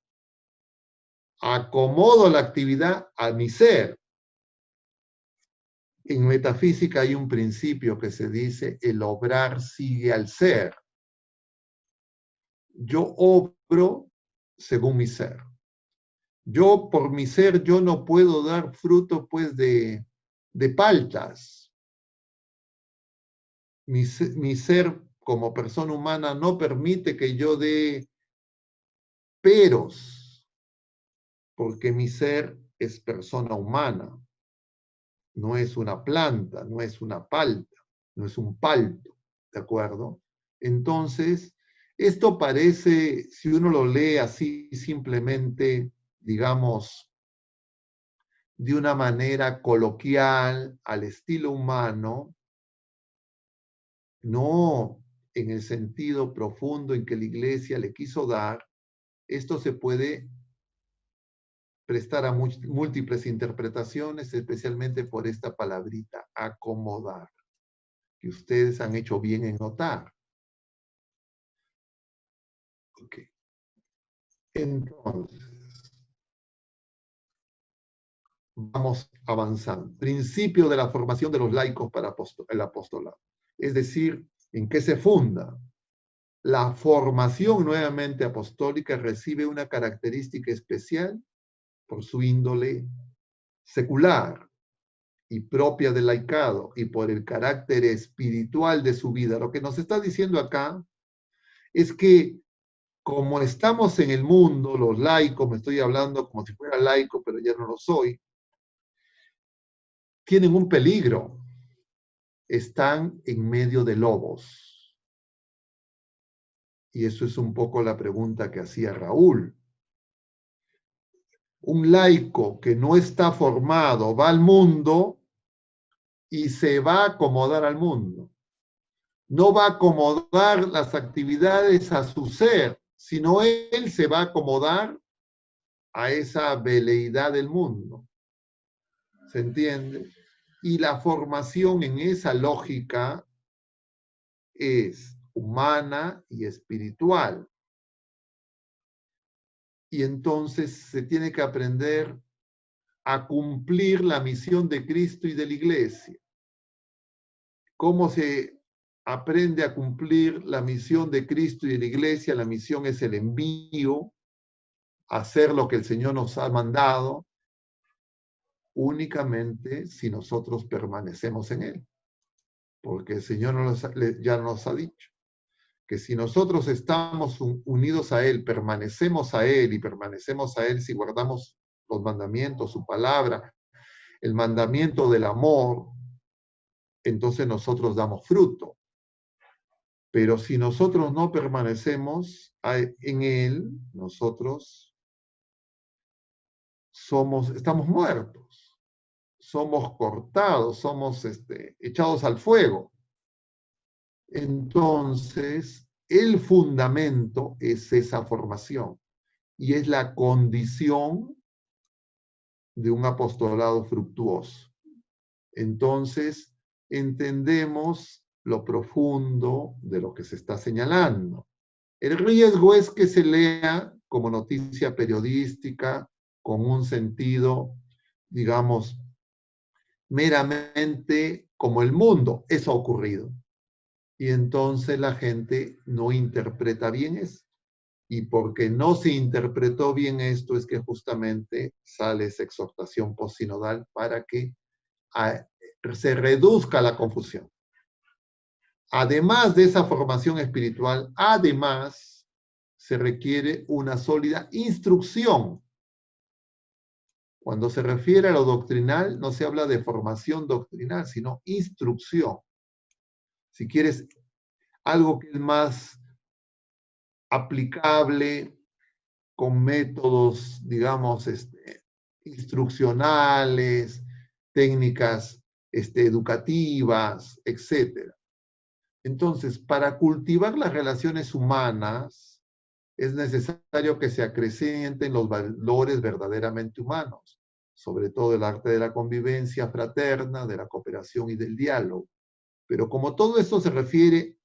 acomodo la actividad a mi ser. En metafísica hay un principio que se dice, el obrar sigue al ser. Yo obro según mi ser. Yo, por mi ser, yo no puedo dar fruto, pues, de paltas. Mi ser como persona humana no permite que yo dé peros, porque mi ser es persona humana. No es una planta, no es una palta, no es un palto, ¿de acuerdo? Entonces, esto parece, si uno lo lee así simplemente, digamos, de una manera coloquial, al estilo humano, no en el sentido profundo en que la iglesia le quiso dar, esto se puede prestar a múltiples interpretaciones, especialmente por esta palabrita, acomodar, que ustedes han hecho bien en notar. Ok. Entonces, vamos avanzando. Principio de la formación de los laicos para el apostolado. Es decir, ¿en qué se funda? La formación nuevamente apostólica recibe una característica especial por su índole secular y propia del laicado y por el carácter espiritual de su vida. Lo que nos está diciendo acá es que como estamos en el mundo, los laicos, me estoy hablando como si fuera laico, pero ya no lo soy, tienen un peligro. Están en medio de lobos. Y eso es un poco la pregunta que hacía Raúl. Un laico que no está formado va al mundo y se va a acomodar al mundo. No va a acomodar las actividades a su ser, sino él se va a acomodar a esa veleidad del mundo. ¿Se entiende? Y la formación en esa lógica es humana y espiritual. Y entonces se tiene que aprender a cumplir la misión de Cristo y de la Iglesia. ¿Cómo se aprende a cumplir la misión de Cristo y de la Iglesia? La misión es el envío, hacer lo que el Señor nos ha mandado, únicamente si nosotros permanecemos en Él. Porque el Señor ya nos ha dicho que si nosotros estamos unidos a Él, permanecemos a Él y permanecemos a Él si guardamos los mandamientos, su palabra, el mandamiento del amor, entonces nosotros damos fruto. Pero si nosotros no permanecemos en Él, nosotros estamos muertos, somos cortados, somos echados al fuego. Entonces, el fundamento es esa formación y es la condición de un apostolado fructuoso. Entonces, entendemos lo profundo de lo que se está señalando. El riesgo es que se lea como noticia periodística, con un sentido, digamos, meramente como el mundo. Eso ha ocurrido. Y entonces la gente no interpreta bien eso. Y porque no se interpretó bien esto es que justamente sale esa exhortación postsinodal para que se reduzca la confusión. Además de esa formación espiritual, además se requiere una sólida instrucción. Cuando se refiere a lo doctrinal, no se habla de formación doctrinal, sino instrucción. Si quieres algo que es más aplicable, con métodos, digamos, instruccionales, técnicas educativas, etc. Entonces, para cultivar las relaciones humanas, es necesario que se acrecienten los valores verdaderamente humanos, sobre todo el arte de la convivencia fraterna, de la cooperación y del diálogo. Pero como todo esto se refiere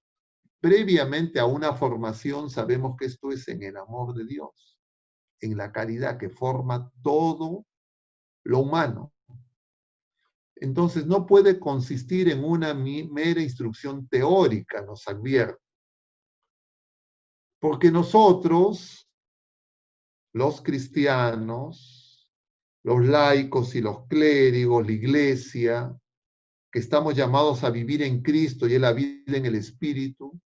previamente a una formación, sabemos que esto es en el amor de Dios, en la caridad que forma todo lo humano. Entonces no puede consistir en una mera instrucción teórica, nos advierte. Porque nosotros, los cristianos, los laicos y los clérigos, la iglesia, que estamos llamados a vivir en Cristo y en la vida en el Espíritu,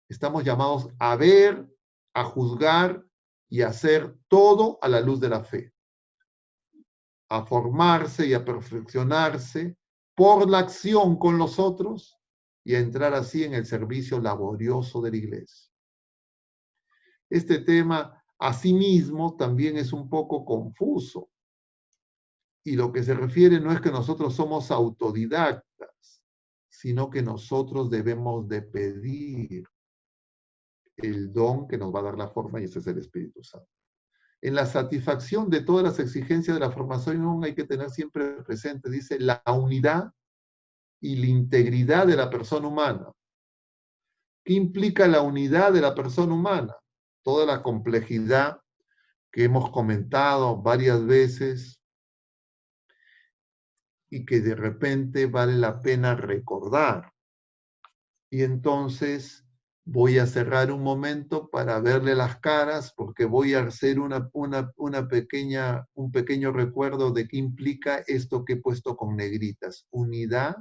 estamos llamados a ver, a juzgar y a hacer todo a la luz de la fe. A formarse y a perfeccionarse por la acción con los otros y a entrar así en el servicio laborioso de la iglesia. Este tema, asimismo, también es un poco confuso. Y lo que se refiere no es que nosotros somos autodidactas, sino que nosotros debemos de pedir el don que nos va a dar la forma, y ese es el Espíritu Santo. En la satisfacción de todas las exigencias de la formación hay que tener siempre presente, dice, la unidad y la integridad de la persona humana. ¿Qué implica la unidad de la persona humana? Toda la complejidad que hemos comentado varias veces y que de repente vale la pena recordar. Y entonces voy a cerrar un momento para verle las caras porque voy a hacer un pequeño recuerdo de qué implica esto que he puesto con negritas. Unidad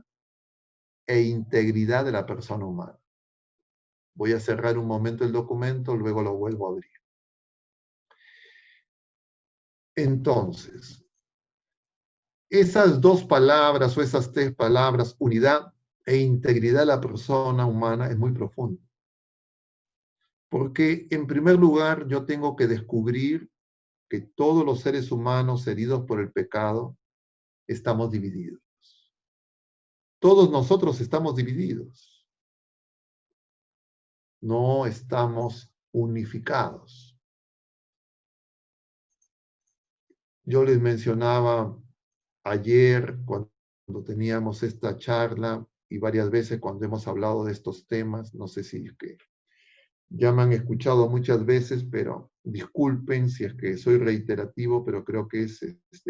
e integridad de la persona humana. Voy a cerrar un momento el documento, luego lo vuelvo a abrir. Entonces, esas dos palabras o esas tres palabras, unidad e integridad de la persona humana, es muy profundo. Porque, en primer lugar, yo tengo que descubrir que todos los seres humanos heridos por el pecado estamos divididos. Todos nosotros estamos divididos. No estamos unificados. Yo les mencionaba ayer, cuando teníamos esta charla, y varias veces cuando hemos hablado de estos temas, no sé si es que Ya me han escuchado muchas veces, pero disculpen si es que soy reiterativo, pero creo que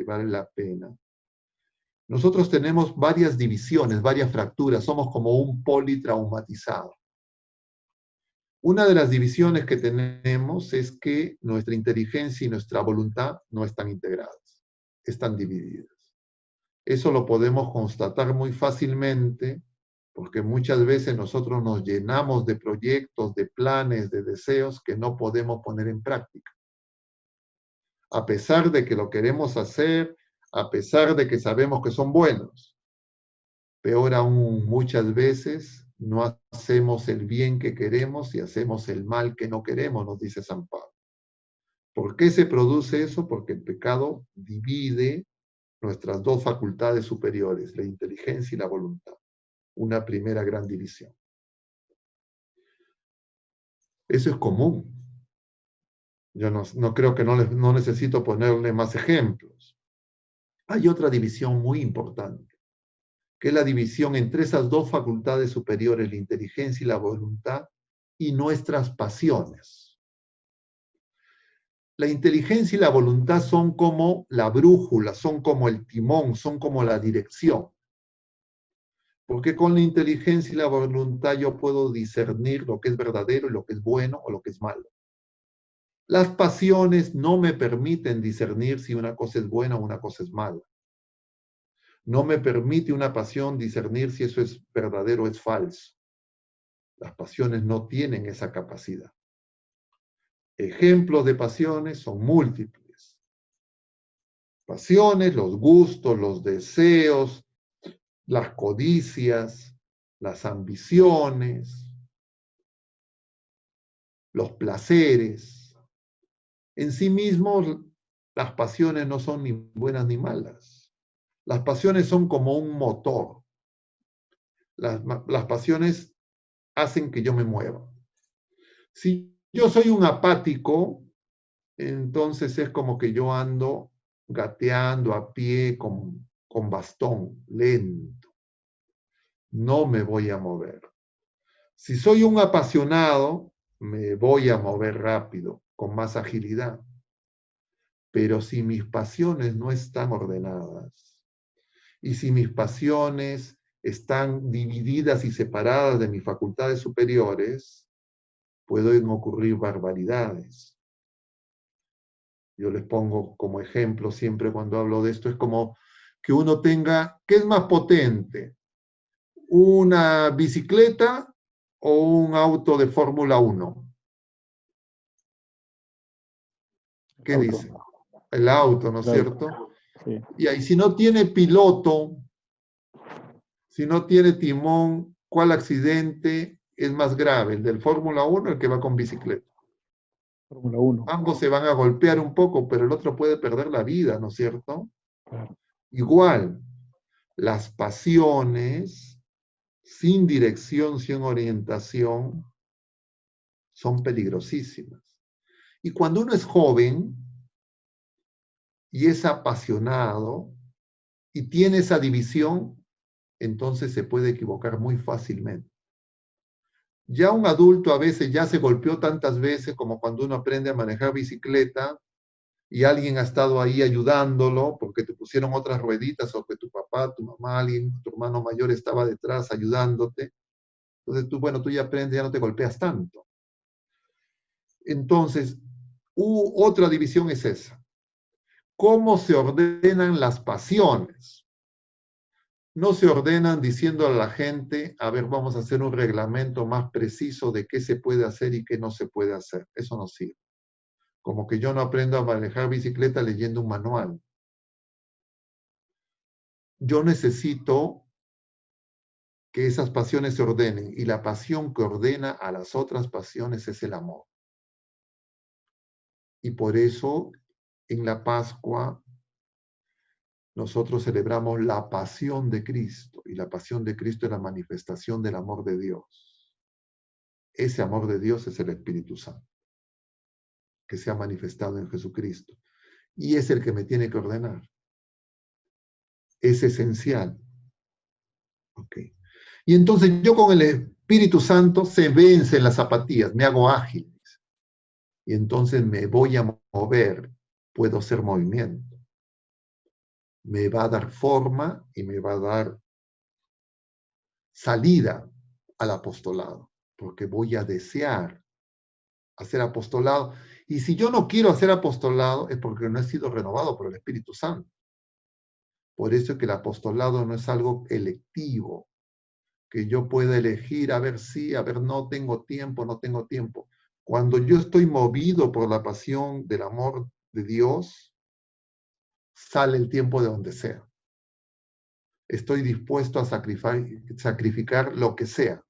vale la pena. Nosotros tenemos varias divisiones, varias fracturas, somos como un politraumatizado. Una de las divisiones que tenemos es que nuestra inteligencia y nuestra voluntad no están integradas, están divididas. Eso lo podemos constatar muy fácilmente porque muchas veces nosotros nos llenamos de proyectos, de planes, de deseos que no podemos poner en práctica. A pesar de que lo queremos hacer, a pesar de que sabemos que son buenos. Peor aún, muchas veces no hacemos el bien que queremos y hacemos el mal que no queremos, nos dice San Pablo. ¿Por qué se produce eso? Porque el pecado divide nuestras dos facultades superiores, la inteligencia y la voluntad. Una primera gran división. Eso es común. Yo no creo que no necesito ponerle más ejemplos. Hay otra división muy importante, que es la división entre esas dos facultades superiores, la inteligencia y la voluntad, y nuestras pasiones. La inteligencia y la voluntad son como la brújula, son como el timón, son como la dirección. Porque con la inteligencia y la voluntad yo puedo discernir lo que es verdadero y lo que es bueno o lo que es malo. Las pasiones no me permiten discernir si una cosa es buena o una cosa es mala. No me permite una pasión discernir si eso es verdadero o es falso. Las pasiones no tienen esa capacidad. Ejemplos de pasiones son múltiples. Pasiones, los gustos, los deseos, las codicias, las ambiciones, los placeres. En sí mismos, las pasiones no son ni buenas ni malas. Las pasiones son como un motor. Las pasiones hacen que yo me mueva. Si yo soy un apático, entonces es como que yo ando gateando a pie con bastón, lento. No me voy a mover. Si soy un apasionado, me voy a mover rápido, con más agilidad. Pero si mis pasiones no están ordenadas, y si mis pasiones están divididas y separadas de mis facultades superiores, pueden ocurrir barbaridades. Yo les pongo como ejemplo siempre cuando hablo de esto, es como que uno tenga, ¿qué es más potente? ¿Una bicicleta o un auto de Fórmula 1? ¿Qué dicen? El auto, ¿no es cierto? Sí. Y ahí, si no tiene piloto, si no tiene timón, ¿cuál accidente es más grave? ¿El del Fórmula 1 o el que va con bicicleta? Fórmula 1. Ambos se van a golpear un poco, pero el otro puede perder la vida, ¿no es cierto? Claro. Igual, las pasiones sin dirección, sin orientación, son peligrosísimas. Y cuando uno es joven y es apasionado y tiene esa división, entonces se puede equivocar muy fácilmente. Ya un adulto a veces ya se golpeó tantas veces como cuando uno aprende a manejar bicicleta y alguien ha estado ahí ayudándolo porque te pusieron otras rueditas o que tu papá, tu mamá, alguien, tu hermano mayor estaba detrás ayudándote. Entonces tú ya aprendes, ya no te golpeas tanto. Entonces, otra división es esa. ¿Cómo se ordenan las pasiones? No se ordenan diciendo a la gente, a ver, vamos a hacer un reglamento más preciso de qué se puede hacer y qué no se puede hacer. Eso no sirve. Como que yo no aprendo a manejar bicicleta leyendo un manual. Yo necesito que esas pasiones se ordenen y la pasión que ordena a las otras pasiones es el amor. Y por eso en la Pascua nosotros celebramos la pasión de Cristo y la pasión de Cristo es la manifestación del amor de Dios. Ese amor de Dios es el Espíritu Santo que se ha manifestado en Jesucristo y es el que me tiene que ordenar. Es esencial. Okay. Y entonces yo con el Espíritu Santo se vence en las zapatillas, me hago ágil. Y entonces me voy a mover, puedo hacer movimiento. Me va a dar forma y me va a dar salida al apostolado, porque voy a desear hacer apostolado. Y si yo no quiero hacer apostolado es porque no he sido renovado por el Espíritu Santo. Por eso es que el apostolado no es algo electivo, que yo pueda elegir, a ver sí, a ver no tengo tiempo, no tengo tiempo. Cuando yo estoy movido por la pasión del amor de Dios, sale el tiempo de donde sea. Estoy dispuesto a sacrificar lo que sea.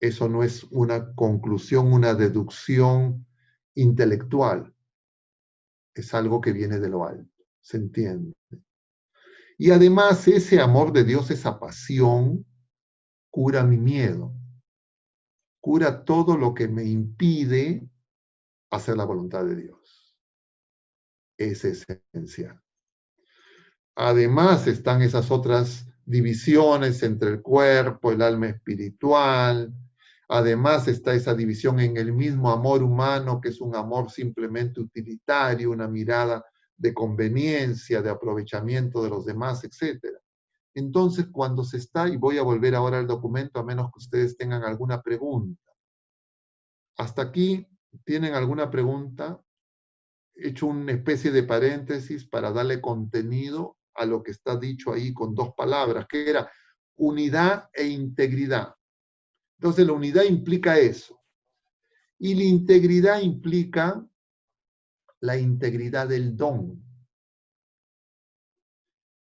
Eso no es una conclusión, una deducción intelectual. Es algo que viene de lo alto. ¿Se entiende? Y además ese amor de Dios, esa pasión, cura mi miedo. Cura todo lo que me impide hacer la voluntad de Dios. Es esencial. Además están esas otras divisiones entre el cuerpo, el alma espiritual. Además está esa división en el mismo amor humano, que es un amor simplemente utilitario, una mirada de conveniencia, de aprovechamiento de los demás, etc. Entonces, cuando se está, y voy a volver ahora al documento, a menos que ustedes tengan alguna pregunta. Hasta aquí, ¿tienen alguna pregunta? He hecho una especie de paréntesis para darle contenido a lo que está dicho ahí con dos palabras, que era unidad e integridad. Entonces la unidad implica eso. Y la integridad implica la integridad del don.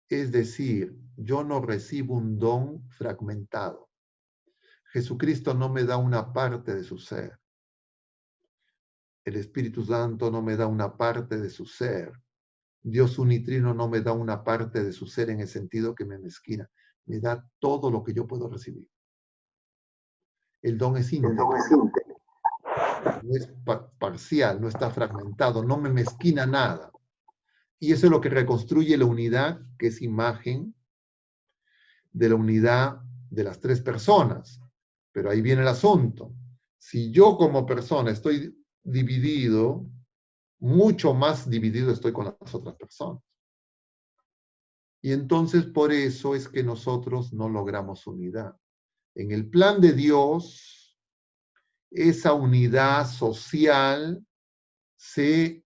Es decir, yo no recibo un don fragmentado. Jesucristo no me da una parte de su ser. El Espíritu Santo no me da una parte de su ser. Dios unitrino no me da una parte de su ser en el sentido que me mezquina. Me da todo lo que yo puedo recibir. El don es íntegro. No es parcial, no está fragmentado, no me mezquina nada. Y eso es lo que reconstruye la unidad, que es imagen de la unidad de las tres personas. Pero ahí viene el asunto. Si yo como persona estoy dividido, mucho más dividido estoy con las otras personas. Y entonces por eso es que nosotros no logramos unidad. En el plan de Dios, esa unidad social se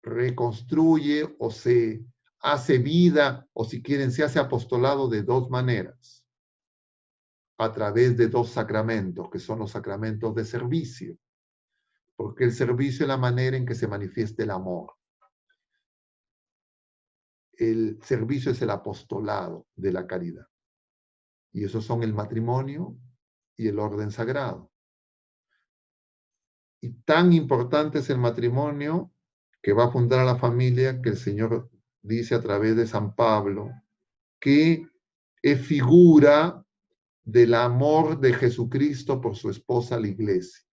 reconstruye o se hace vida, o si quieren, se hace apostolado de dos maneras. A través de dos sacramentos, que son los sacramentos de servicio. Porque el servicio es la manera en que se manifiesta el amor. El servicio es el apostolado de la caridad. Y esos son el matrimonio y el orden sagrado. Y tan importante es el matrimonio que va a fundar a la familia, que el Señor dice a través de San Pablo, que es figura del amor de Jesucristo por su esposa, la iglesia.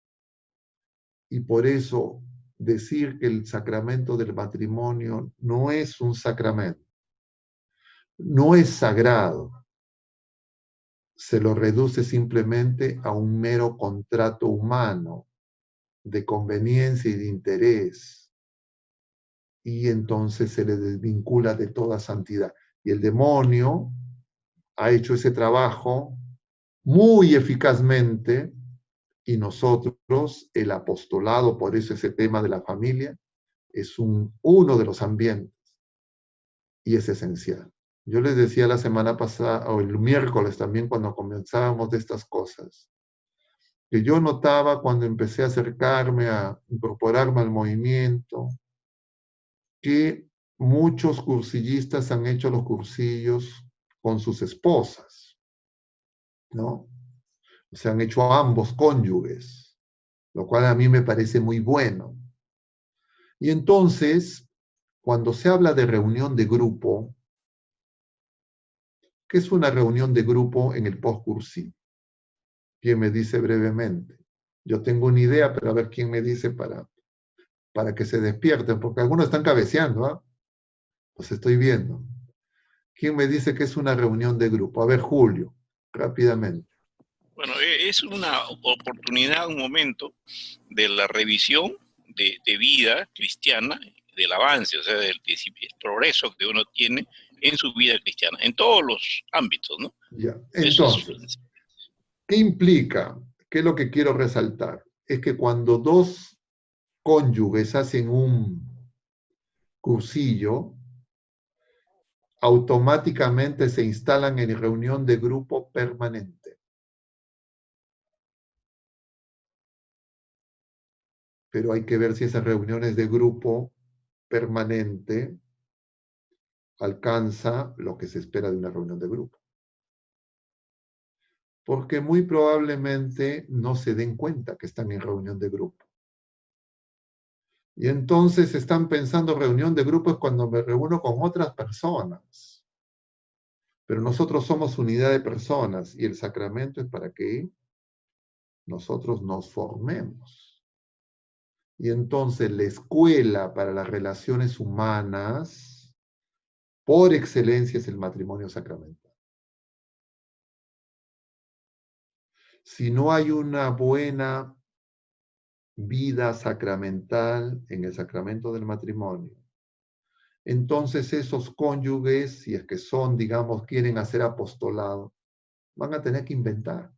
Y por eso decir que el sacramento del matrimonio no es un sacramento, no es sagrado, se lo reduce simplemente a un mero contrato humano de conveniencia y de interés. Y entonces se le desvincula de toda santidad. Y el demonio ha hecho ese trabajo muy eficazmente, y nosotros, el apostolado, por eso ese tema de la familia, es uno de los ambientes, y es esencial. Yo les decía la semana pasada, o el miércoles también, cuando comenzábamos de estas cosas, que yo notaba cuando empecé a acercarme, a incorporarme al movimiento, que muchos cursillistas han hecho los cursillos con sus esposas, ¿no? Se han hecho ambos cónyuges, lo cual a mí me parece muy bueno. Y entonces, cuando se habla de reunión de grupo, ¿qué es una reunión de grupo en el postcursi? ¿Quién me dice brevemente? Yo tengo una idea, pero a ver quién me dice para que se despierten, porque algunos están cabeceando, ¿ah? Los estoy viendo. ¿Quién me dice que es una reunión de grupo? A ver, Julio, rápidamente. Bueno, es una oportunidad, un momento de la revisión de vida cristiana, del avance, o sea, del progreso que uno tiene en su vida cristiana, en todos los ámbitos, ¿no? Ya. Eso Entonces, ¿qué implica? ¿Qué es lo que quiero resaltar? Es que cuando dos cónyuges hacen un cursillo, automáticamente se instalan en reunión de grupo permanente. Pero hay que ver si esas reuniones de grupo permanente alcanza lo que se espera de una reunión de grupo. Porque muy probablemente no se den cuenta que están en reunión de grupo. Y entonces están pensando reunión de grupo es cuando me reúno con otras personas. Pero nosotros somos unidad de personas y el sacramento es para que nosotros nos formemos. Y entonces la escuela para las relaciones humanas, por excelencia, es el matrimonio sacramental. Si no hay una buena vida sacramental en el sacramento del matrimonio, entonces esos cónyuges, si es que son, digamos, quieren hacer apostolado, van a tener que inventar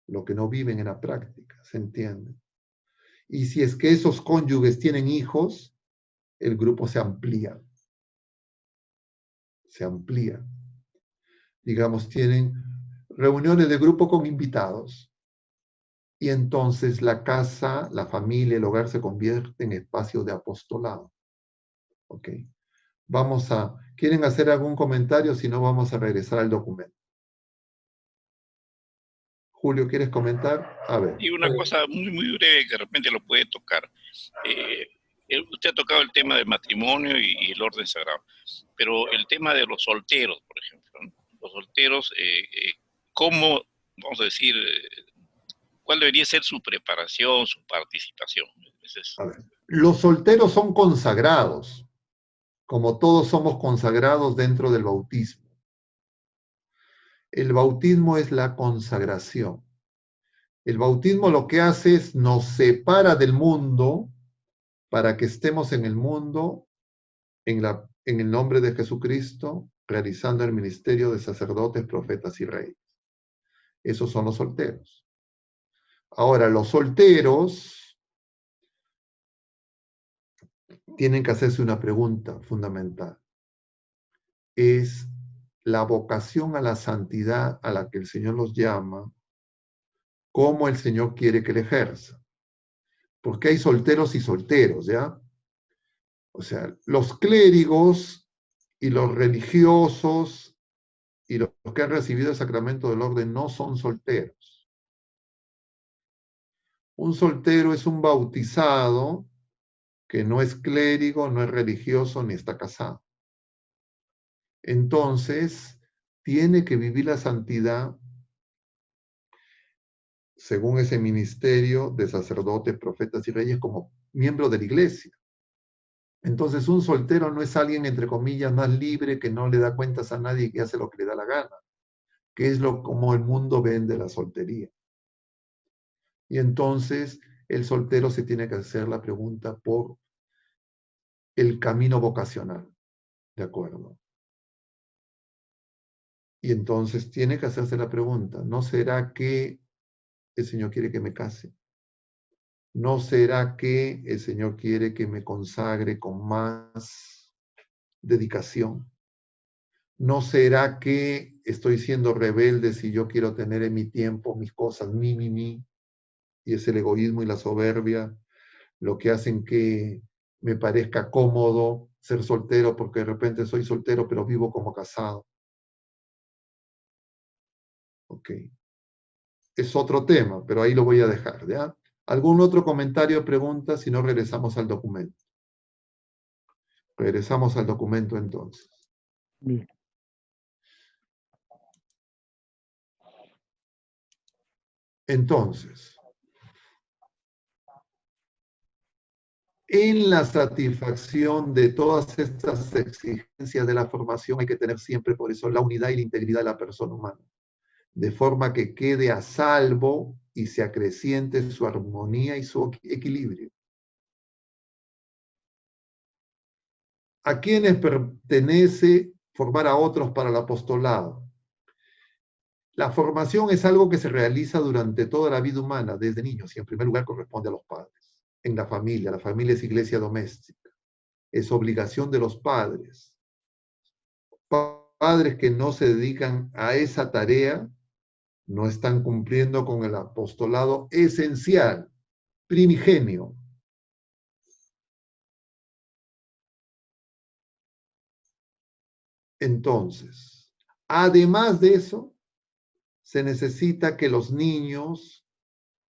lo que no viven en la práctica, ¿se entiende? Y si es que esos cónyuges tienen hijos, el grupo se amplía. Se amplía. Digamos, tienen reuniones de grupo con invitados. Y entonces la casa, la familia, el hogar se convierte en espacio de apostolado. ¿Ok? ¿Quieren hacer algún comentario? Si no, vamos a regresar al documento. Julio, ¿quieres comentar? A ver. Y una cosa muy, muy breve que de repente lo puede tocar. Usted ha tocado el tema del matrimonio y el orden sagrado, pero el tema de los solteros, por ejemplo, ¿no? Los solteros, ¿cómo, vamos a decir, cuál debería ser su preparación, su participación? A ver. Los solteros son consagrados, como todos somos consagrados dentro del bautismo. El bautismo es la consagración. El bautismo lo que hace es nos separa del mundo para que estemos en el mundo en el nombre de Jesucristo, realizando el ministerio de sacerdotes, profetas y reyes. Esos son los solteros. Ahora, los solteros tienen que hacerse una pregunta fundamental. Es la vocación a la santidad a la que el Señor los llama, cómo el Señor quiere que le ejerza. Porque hay solteros y solteros, ¿ya? O sea, los clérigos y los religiosos y los que han recibido el sacramento del orden no son solteros. Un soltero es un bautizado que no es clérigo, no es religioso ni está casado. Entonces, tiene que vivir la santidad según ese ministerio de sacerdotes, profetas y reyes como miembro de la iglesia. Entonces, un soltero no es alguien, entre comillas, más libre que no le da cuentas a nadie y que hace lo que le da la gana, que es como el mundo vende la soltería. Y entonces, el soltero se tiene que hacer la pregunta por el camino vocacional, ¿de acuerdo? Y entonces tiene que hacerse la pregunta, ¿no será que el Señor quiere que me case? ¿No será que el Señor quiere que me consagre con más dedicación? ¿No será que estoy siendo rebelde si yo quiero tener en mi tiempo mis cosas, mi? Y es el egoísmo y la soberbia lo que hacen que me parezca cómodo ser soltero porque de repente soy soltero pero vivo como casado. Ok. Es otro tema, pero ahí lo voy a dejar, ¿ya? ¿Algún otro comentario o pregunta? Si no, regresamos al documento. Regresamos al documento entonces. Bien. Entonces, En la satisfacción de todas estas exigencias de la formación hay que tener siempre por eso la unidad y la integridad de la persona humana, de forma que quede a salvo y se acreciente su armonía y su equilibrio. ¿A quiénes pertenece formar a otros para el apostolado? La formación es algo que se realiza durante toda la vida humana, desde niños, y en primer lugar corresponde a los padres. En la familia es iglesia doméstica. Es obligación de los padres. Padres que no se dedican a esa tarea no están cumpliendo con el apostolado esencial, primigenio. Entonces, además de eso, se necesita que los niños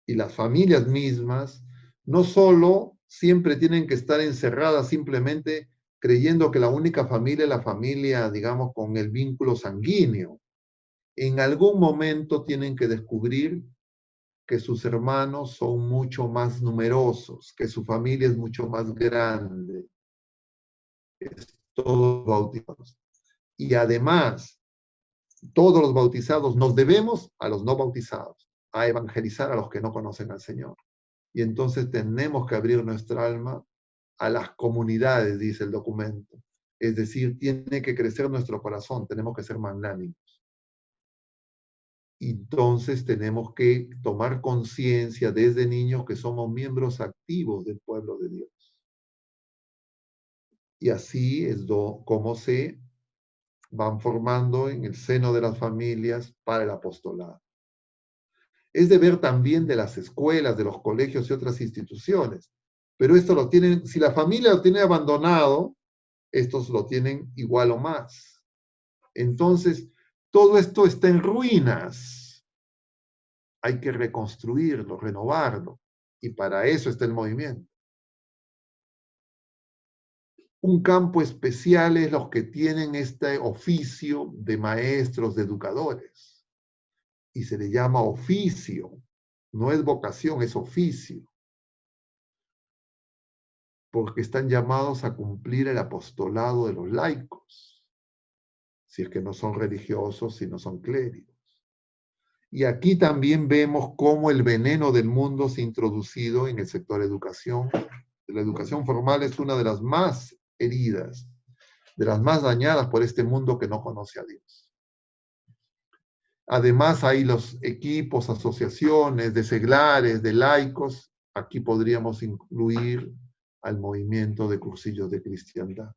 y las familias mismas no solo siempre tienen que estar encerradas simplemente creyendo que la única familia es la familia, digamos, con el vínculo sanguíneo. En algún momento tienen que descubrir que sus hermanos son mucho más numerosos, que su familia es mucho más grande, todos bautizados. Y además, todos los bautizados nos debemos a los no bautizados, a evangelizar a los que no conocen al Señor. Y entonces tenemos que abrir nuestra alma a las comunidades, dice el documento. Es decir, tiene que crecer nuestro corazón, tenemos que ser magnánimos. Entonces tenemos que tomar conciencia desde niños que somos miembros activos del pueblo de Dios. Y así es como se van formando en el seno de las familias para el apostolado. Es deber también de las escuelas, de los colegios y otras instituciones. Pero esto lo tienen, si la familia lo tiene abandonado, estos lo tienen igual o más. Entonces, todo esto está en ruinas. Hay que reconstruirlo, renovarlo. Y para eso está el movimiento. Un campo especial es los que tienen este oficio de maestros, de educadores. Y se le llama oficio. No es vocación, es oficio. Porque están llamados a cumplir el apostolado de los laicos. Si es que no son religiosos, si no son clérigos. Y aquí también vemos cómo el veneno del mundo se ha introducido en el sector educación. La educación formal es una de las más heridas, de las más dañadas por este mundo que no conoce a Dios. Además hay los equipos, asociaciones de seglares, de laicos. Aquí podríamos incluir al movimiento de cursillos de cristiandad,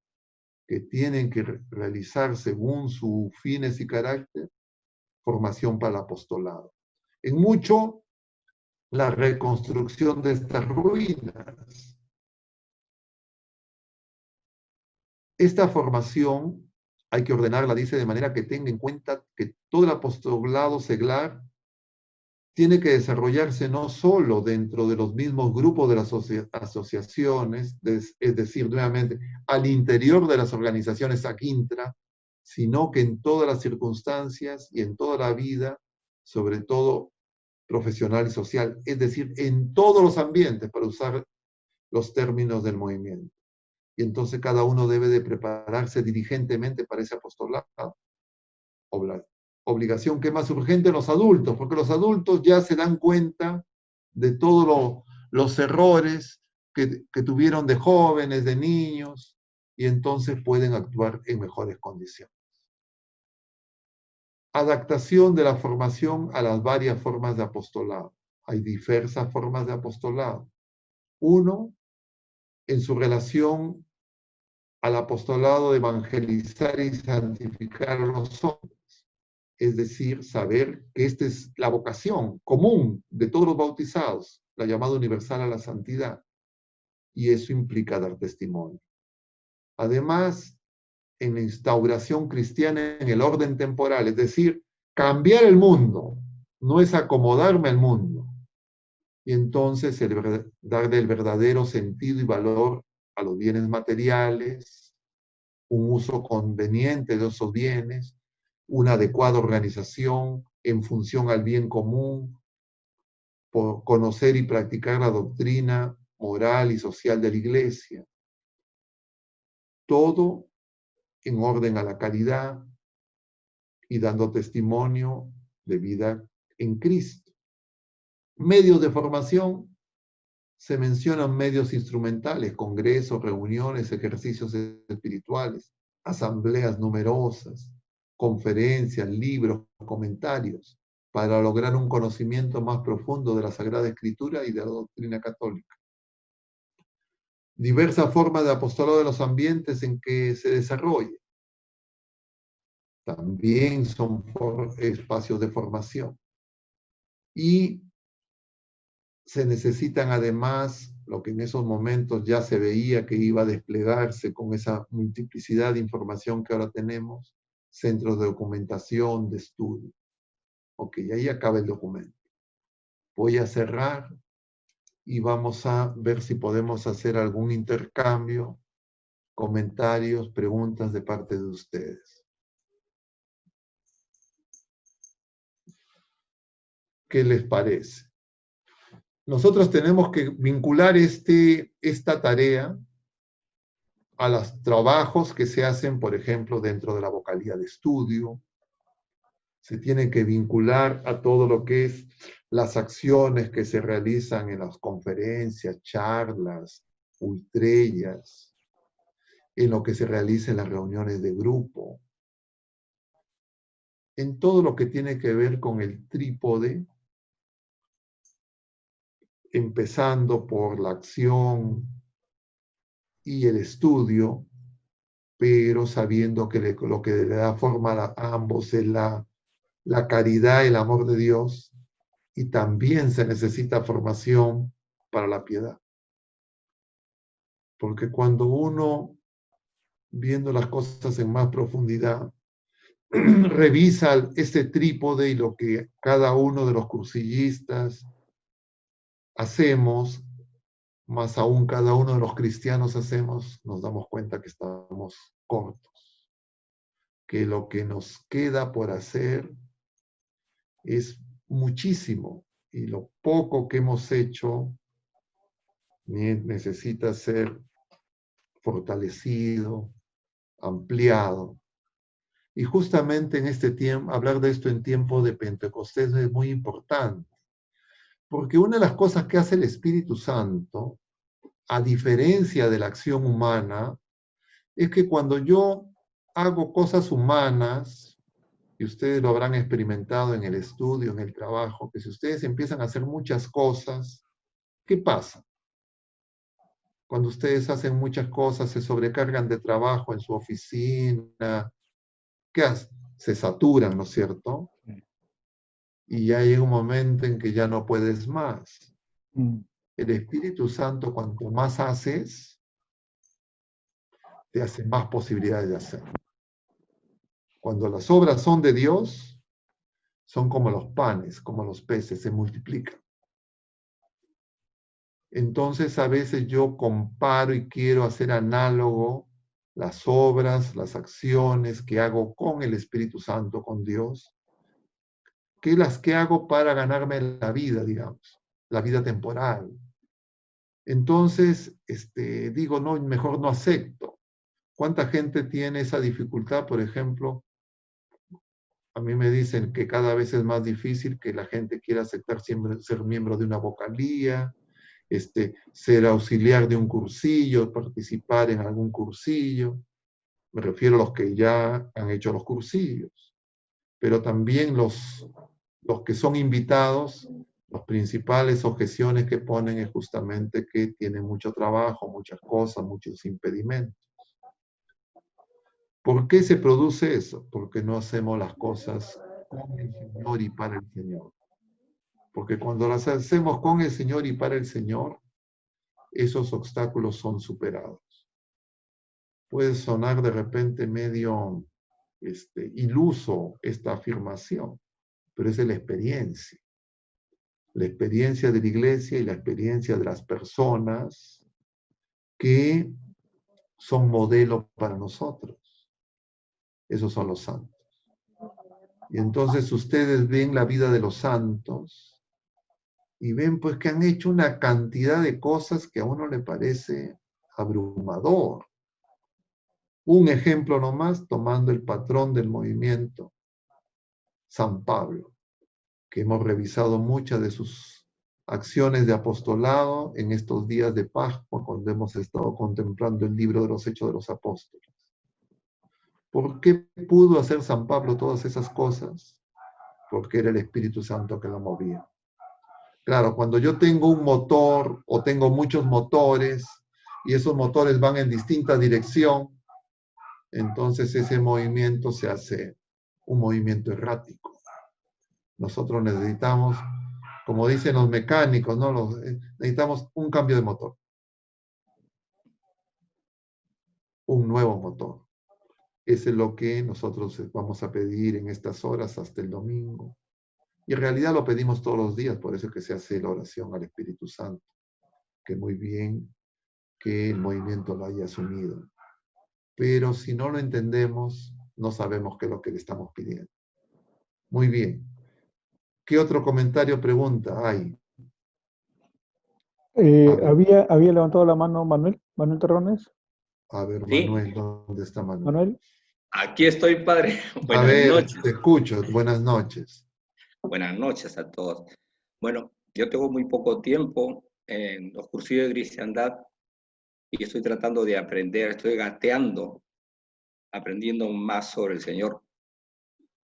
que tienen que realizar según sus fines y carácter formación para el apostolado. En mucho, la reconstrucción de estas ruinas. Esta formación hay que ordenarla, dice, de manera que tenga en cuenta que todo el apostolado seglar tiene que desarrollarse no solo dentro de los mismos grupos de las asociaciones, es decir, nuevamente, al interior de las organizaciones ACINTRA, sino que en todas las circunstancias y en toda la vida, sobre todo profesional y social, es decir, en todos los ambientes, para usar los términos del movimiento. Y entonces cada uno debe de prepararse diligentemente para ese apostolado. Obligación que es más urgente en los adultos, porque los adultos ya se dan cuenta de todos los errores que tuvieron de jóvenes, de niños, y entonces pueden actuar en mejores condiciones. Adaptación de la formación a las varias formas de apostolado. Hay diversas formas de apostolado. Uno, en su relación al apostolado de evangelizar y santificar a los hombres. Es decir, saber que esta es la vocación común de todos los bautizados, la llamada universal a la santidad. Y eso implica dar testimonio. Además, en la instauración cristiana en el orden temporal, es decir, cambiar el mundo, no es acomodarme al mundo. Y entonces darle el verdadero sentido y valor a los bienes materiales, un uso conveniente de esos bienes, una adecuada organización en función al bien común, por conocer y practicar la doctrina moral y social de la Iglesia. Todo en orden a la caridad y dando testimonio de vida en Cristo. Medios de formación, se mencionan medios instrumentales, congresos, reuniones, ejercicios espirituales, asambleas numerosas, conferencias, libros, comentarios, para lograr un conocimiento más profundo de la Sagrada Escritura y de la doctrina católica. Diversas formas de apostolado de los ambientes en que se desarrolla. También son espacios de formación. Y se necesitan además, lo que en esos momentos ya se veía que iba a desplegarse con esa multiplicidad de información que ahora tenemos, centros de documentación, de estudio. Ok, ahí acaba el documento. Voy a cerrar y vamos a ver si podemos hacer algún intercambio, comentarios, preguntas de parte de ustedes. ¿Qué les parece? Nosotros tenemos que vincular esta tarea a los trabajos que se hacen, por ejemplo, dentro de la vocalía de estudio. Se tiene que vincular a todo lo que es las acciones que se realizan en las conferencias, charlas, ultrellas, en lo que se realiza en las reuniones de grupo, en todo lo que tiene que ver con el trípode, empezando por la acción y el estudio, pero sabiendo que lo que le da forma a ambos es la caridad y el amor de Dios, y también se necesita formación para la piedad. Porque cuando uno, viendo las cosas en más profundidad, revisa este trípode y lo que cada uno de los cursillistas hacemos, más aún cada uno de los cristianos hacemos, nos damos cuenta que estamos cortos, que lo que nos queda por hacer es muchísimo, y lo poco que hemos hecho necesita ser fortalecido, ampliado. Y justamente en este tiempo, hablar de esto en tiempo de Pentecostés es muy importante, porque una de las cosas que hace el Espíritu Santo, a diferencia de la acción humana, es que cuando yo hago cosas humanas, y ustedes lo habrán experimentado en el estudio, en el trabajo, que si ustedes empiezan a hacer muchas cosas, ¿qué pasa? Cuando ustedes hacen muchas cosas, se sobrecargan de trabajo en su oficina, ¿qué hacen? Se saturan, ¿no es cierto? Y ya llega un momento en que ya no puedes más. El Espíritu Santo, cuanto más haces, te hace más posibilidades de hacer. Cuando las obras son de Dios, son como los panes, como los peces, se multiplican. Entonces a veces yo comparo y quiero hacer análogo las obras, las acciones que hago con el Espíritu Santo, con Dios, que las que hago para ganarme la vida, digamos, la vida temporal. Entonces, digo, no, mejor no acepto. ¿Cuánta gente tiene esa dificultad? Por ejemplo, a mí me dicen que cada vez es más difícil que la gente quiera aceptar siempre ser miembro de una vocalía, ser auxiliar de un cursillo, participar en algún cursillo. Me refiero a los que ya han hecho los cursillos. Pero también los que son invitados, las principales objeciones que ponen es justamente que tienen mucho trabajo, muchas cosas, muchos impedimentos. ¿Por qué se produce eso? Porque no hacemos las cosas con el Señor y para el Señor. Porque cuando las hacemos con el Señor y para el Señor, esos obstáculos son superados. Puede sonar de repente medio iluso esta afirmación, pero es de la experiencia. La experiencia de la iglesia y la experiencia de las personas que son modelo para nosotros. Esos son los santos. Y entonces ustedes ven la vida de los santos Y ven pues que han hecho una cantidad de cosas que a uno le parece abrumador. Un ejemplo nomás, tomando el patrón del movimiento, San Pablo, que hemos revisado muchas de sus acciones de apostolado en estos días de Pascua, cuando hemos estado contemplando el libro de los Hechos de los Apóstoles. ¿Por qué pudo hacer San Pablo todas esas cosas? Porque era el Espíritu Santo que lo movía. Claro, cuando yo tengo un motor o tengo muchos motores y esos motores van en distinta dirección, entonces ese movimiento se hace un movimiento errático. Nosotros necesitamos, como dicen los mecánicos, ¿no? Necesitamos un cambio de motor. Un nuevo motor. Eso es lo que nosotros vamos a pedir en estas horas hasta el domingo. Y en realidad lo pedimos todos los días, por eso es que se hace la oración al Espíritu Santo. Que muy bien que el movimiento lo haya asumido. Pero si no lo entendemos, no sabemos qué es lo que le estamos pidiendo. Muy bien. ¿Qué otro comentario, pregunta hay? Había levantado la mano Manuel Terrones. A ver, Sí. Manuel, ¿dónde está Manuel? Manuel. Aquí estoy, padre. A ver, te escucho. Buenas noches. Buenas noches a todos. Bueno, yo tengo muy poco tiempo en los cursillos de cristiandad y estoy tratando de aprender, estoy gateando, aprendiendo más sobre el Señor.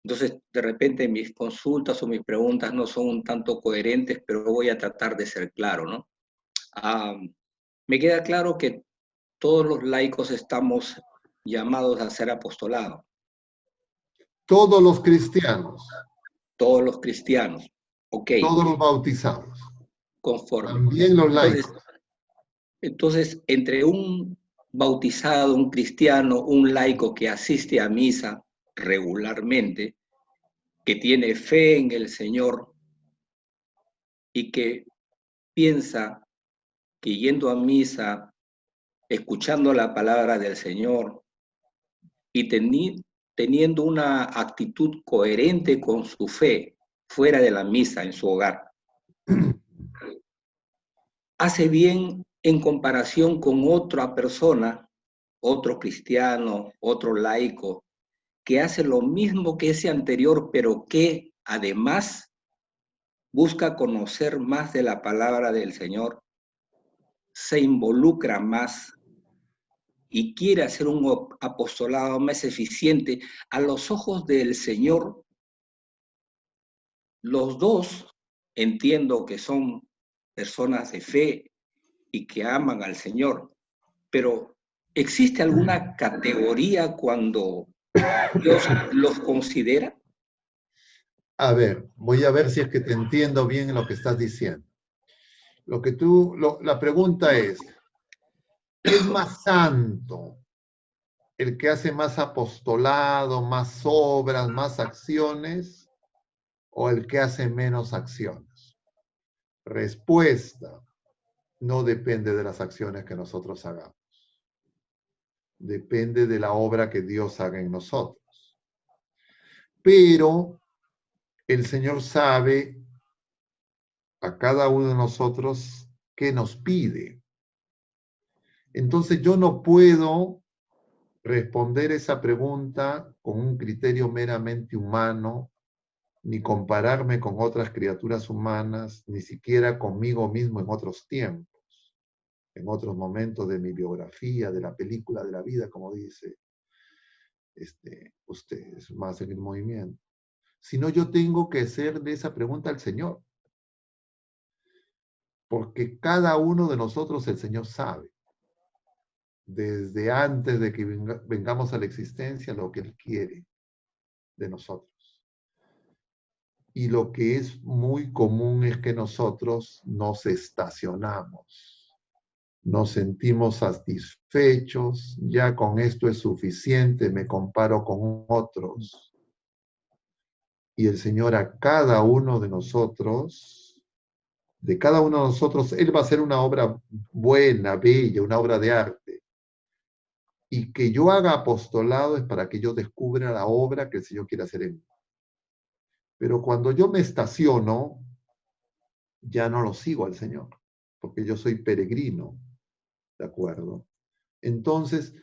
Entonces, de repente mis consultas o mis preguntas no son un tanto coherentes, pero voy a tratar de ser claro, ¿no? Me queda claro que todos los laicos estamos llamados a ser apostolado. Todos los cristianos. Todos los cristianos. Ok. Todos los bautizados. Conforme. También los laicos. Entonces, entre un bautizado, un cristiano, un laico que asiste a misa regularmente, que tiene fe en el Señor y que piensa que yendo a misa, escuchando la palabra del Señor y teniendo una actitud coherente con su fe fuera de la misa, en su hogar, hace bien en comparación con otra persona, otro cristiano, otro laico, que hace lo mismo que ese anterior, pero que además busca conocer más de la palabra del Señor, se involucra más y quiere hacer un apostolado más eficiente. A los ojos del Señor, los dos entiendo que son personas de fe y que aman al Señor, pero ¿existe alguna categoría cuando Dios los considera? A ver, voy a ver si es que te entiendo bien lo que estás diciendo. La pregunta es, ¿es más santo el que hace más apostolado, más obras, más acciones, o el que hace menos acciones? Respuesta, no depende de las acciones que nosotros hagamos. Depende de la obra que Dios haga en nosotros. Pero el Señor sabe a cada uno de nosotros qué nos pide. Entonces yo no puedo responder esa pregunta con un criterio meramente humano, ni compararme con otras criaturas humanas, ni siquiera conmigo mismo en otros tiempos, en otros momentos de mi biografía, de la película de la vida, como dice usted, es más en el movimiento. Sino yo tengo que hacerle esa pregunta al Señor. Porque cada uno de nosotros el Señor sabe, desde antes de que vengamos a la existencia, lo que Él quiere de nosotros. Y lo que es muy común es que nosotros nos estacionamos, nos sentimos satisfechos, ya con esto es suficiente, me comparo con otros. Y el Señor a cada uno de nosotros, Él va a hacer una obra buena, bella, una obra de arte. Y que yo haga apostolado es para que yo descubra la obra que el Señor quiere hacer en mí. Pero cuando yo me estaciono, ya no lo sigo al Señor, porque yo soy peregrino, ¿de acuerdo? Entonces,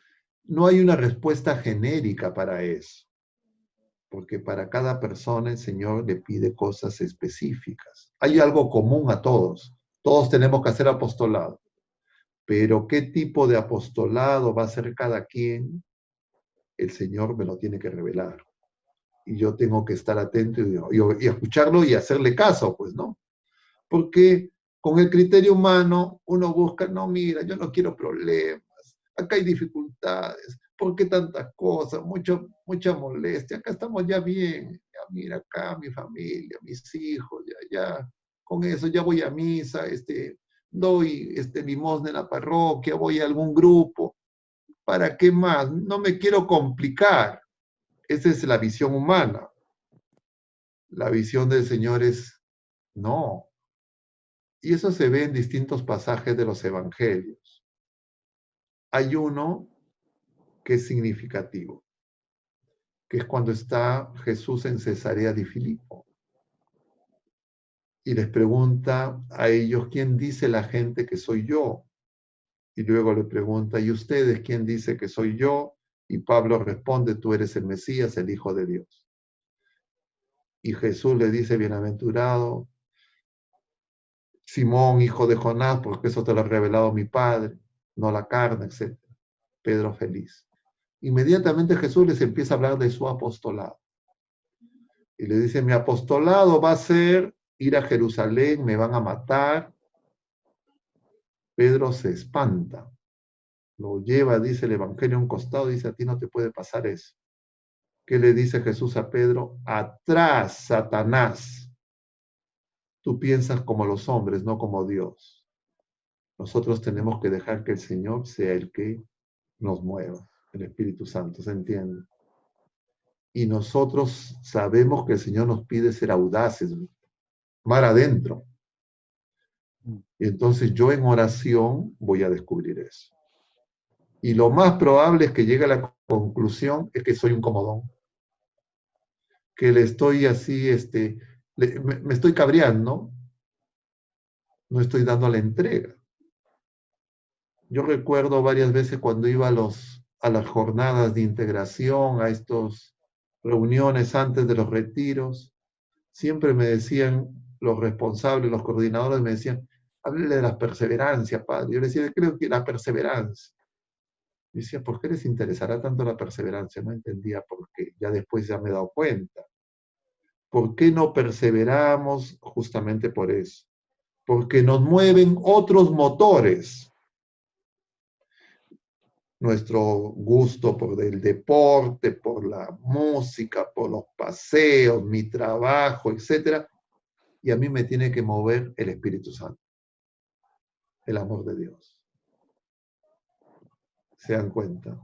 no hay una respuesta genérica para eso, porque para cada persona el Señor le pide cosas específicas. Hay algo común a todos. Todos tenemos que hacer apostolado, pero qué tipo de apostolado va a hacer cada quien, el Señor me lo tiene que revelar. Y yo tengo que estar atento y escucharlo y hacerle caso, pues, ¿no? Porque con el criterio humano uno busca, no, mira, yo no quiero problemas, acá hay dificultades, ¿por qué tantas cosas? Mucha molestia, acá estamos ya bien, ya mira acá mi familia, mis hijos, ya, con eso ya voy a misa, doy limosna en la parroquia, voy a algún grupo, ¿para qué más? No me quiero complicar. Esa es la visión humana. La visión del Señor es, no. Y eso se ve en distintos pasajes de los evangelios. Hay uno que es significativo, que es cuando está Jesús en Cesarea de Filipo. Y les pregunta a ellos, ¿quién dice la gente que soy yo? Y luego le pregunta, ¿y ustedes quién dice que soy yo? Y Pablo responde, tú eres el Mesías, el Hijo de Dios. Y Jesús le dice, bienaventurado Simón, hijo de Jonás, porque eso te lo ha revelado mi Padre, no la carne, etc. Pedro feliz. Inmediatamente Jesús les empieza a hablar de su apostolado. Y le dice, mi apostolado va a ser ir a Jerusalén, me van a matar. Pedro se espanta. Lo lleva, dice el Evangelio, a un costado, dice, a ti no te puede pasar eso. ¿Qué le dice Jesús a Pedro? Atrás, Satanás. Tú piensas como los hombres, no como Dios. Nosotros tenemos que dejar que el Señor sea el que nos mueva, el Espíritu Santo, ¿se entiende? Y nosotros sabemos que el Señor nos pide ser audaces, mar adentro. Y entonces yo en oración voy a descubrir eso. Y lo más probable es que llegue a la conclusión es que soy un comodón. Que le estoy así, me estoy cabreando, no estoy dando la entrega. Yo recuerdo varias veces cuando iba a las jornadas de integración, a estas reuniones antes de los retiros, siempre me decían los responsables, los coordinadores, me decían, háblele de la perseverancia, padre. Yo le decía, creo que la perseverancia. Y decía, ¿por qué les interesará tanto la perseverancia? No entendía por qué. Ya después ya me he dado cuenta. ¿Por qué no perseveramos? Justamente por eso. Porque nos mueven otros motores. Nuestro gusto por el deporte, por la música, por los paseos, mi trabajo, etc. Y a mí me tiene que mover el Espíritu Santo, el amor de Dios. ¿Se dan cuenta?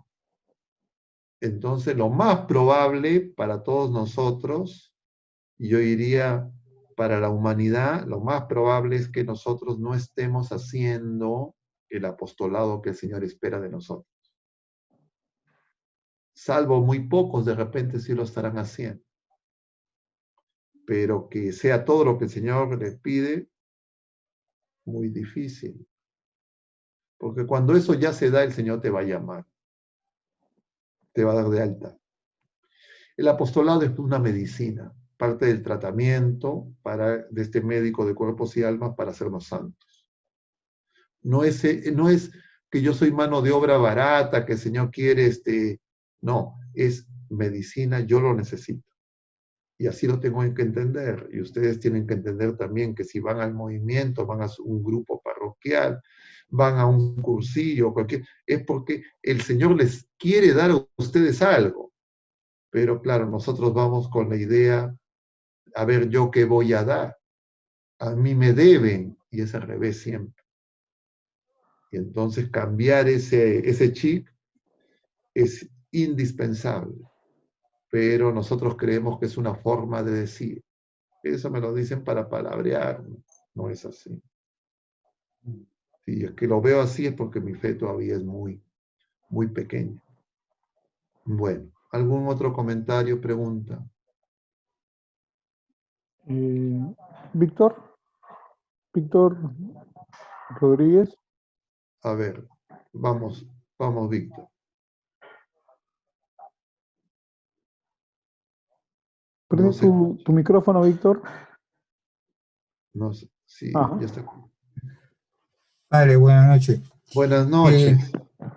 Entonces, lo más probable para todos nosotros, y yo diría para la humanidad, lo más probable es que nosotros no estemos haciendo el apostolado que el Señor espera de nosotros. Salvo muy pocos, de repente sí lo estarán haciendo. Pero que sea todo lo que el Señor les pide, muy difícil. Porque cuando eso ya se da, el Señor te va a llamar. Te va a dar de alta. El apostolado es una medicina, parte del tratamiento de este médico de cuerpos y almas para hacernos santos. No es que yo soy mano de obra barata, que el Señor quiere, no, es medicina, yo lo necesito. Y así lo tengo que entender. Y ustedes tienen que entender también que si van al movimiento, van a un grupo parroquial, van a un cursillo, es porque el Señor les quiere dar a ustedes algo. Pero claro, nosotros vamos con la idea, a ver, ¿yo qué voy a dar? A mí me deben, y es al revés siempre. Y entonces cambiar ese chip es indispensable. Pero nosotros creemos que es una forma de decir. Eso me lo dicen para palabrear, no es así. Si es que lo veo así es porque mi fe todavía es muy, muy pequeña. Bueno, ¿algún otro comentario, pregunta? Víctor. Víctor Rodríguez. A ver, vamos, Víctor. Prende tu micrófono, Víctor. No sé, sí, ya está. Padre, buenas noches. Buenas noches.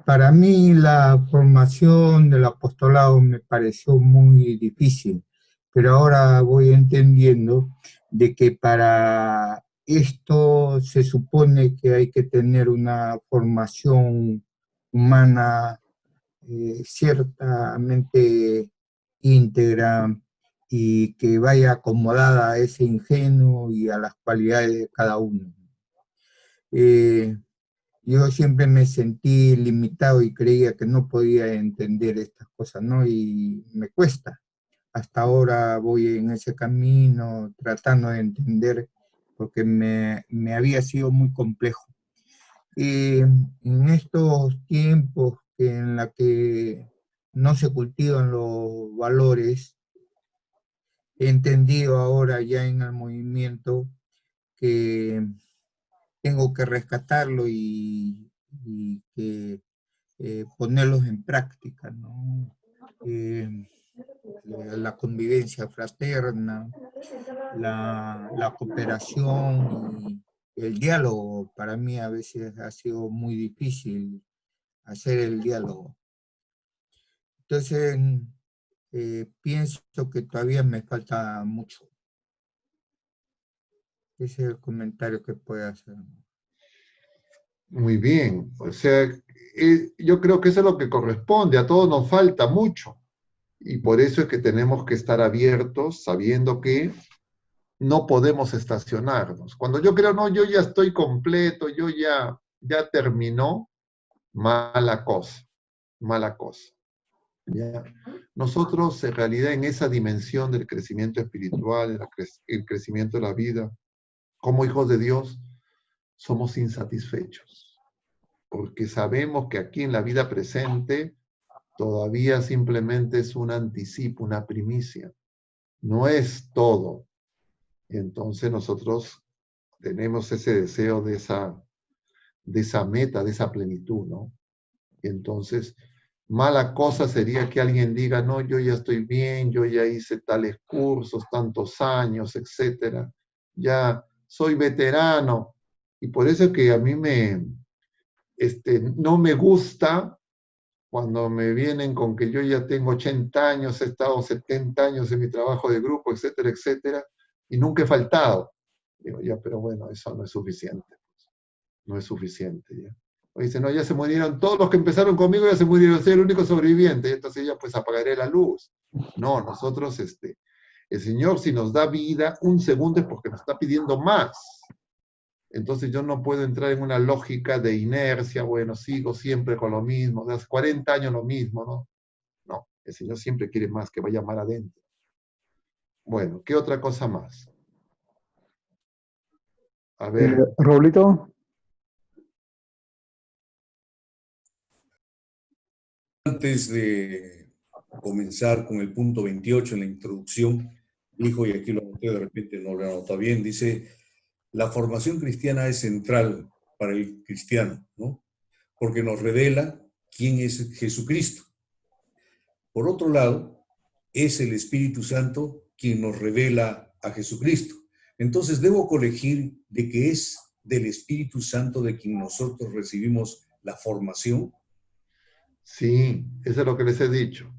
Para mí la formación del apostolado me pareció muy difícil, pero ahora voy entendiendo de que para esto se supone que hay que tener una formación humana ciertamente íntegra y que vaya acomodada a ese ingenio y a las cualidades de cada uno. Yo siempre me sentí limitado y creía que no podía entender estas cosas, ¿no? Y me cuesta. Hasta ahora voy en ese camino tratando de entender porque me había sido muy complejo. En estos tiempos en la que no se cultivan los valores, he entendido ahora ya en el movimiento que tengo que rescatarlo y que ponerlos en práctica, ¿no? La convivencia fraterna, la cooperación y el diálogo. Para mí a veces ha sido muy difícil hacer el diálogo. Entonces, pienso que todavía me falta mucho. Ese es el comentario que puedo hacer. Muy bien, o sea, yo creo que eso es lo que corresponde, a todos nos falta mucho, y por eso es que tenemos que estar abiertos, sabiendo que no podemos estacionarnos. Cuando yo creo, no, yo ya estoy completo, yo ya terminó, mala cosa, mala cosa. ¿Ya? Nosotros, en realidad, en esa dimensión del crecimiento espiritual, el crecimiento de la vida, como hijos de Dios, somos insatisfechos, porque sabemos que aquí en la vida presente todavía simplemente es un anticipo, una primicia, no es todo. Y entonces nosotros tenemos ese deseo de esa meta, de esa plenitud, ¿no? Y entonces, mala cosa sería que alguien diga, no, yo ya estoy bien, yo ya hice tales cursos, tantos años, etcétera, ya soy veterano. Y por eso es que a mí no me gusta cuando me vienen con que yo ya tengo 80 años, he estado 70 años en mi trabajo de grupo, etcétera, etcétera, y nunca he faltado. Digo, ya, pero bueno, eso no es suficiente. No es suficiente, ¿ya? O dice, no, ya se murieron, todos los que empezaron conmigo ya se murieron, soy el único sobreviviente, y entonces ya pues apagaré la luz. No, nosotros, el Señor si nos da vida, un segundo es porque nos está pidiendo más. Entonces yo no puedo entrar en una lógica de inercia, bueno, sigo siempre con lo mismo, de hace 40 años lo mismo, ¿no? No, el Señor siempre quiere más, que vaya más adentro. Bueno, ¿qué otra cosa más? A ver. Roblito. Antes de comenzar con el punto 28 en la introducción, dijo, y aquí lo anoté, de repente no lo anota bien, dice, la formación cristiana es central para el cristiano, ¿no? Porque nos revela quién es Jesucristo. Por otro lado, es el Espíritu Santo quien nos revela a Jesucristo. Entonces debo colegir de que es del Espíritu Santo de quien nosotros recibimos la formación. Sí, eso es lo que les he dicho.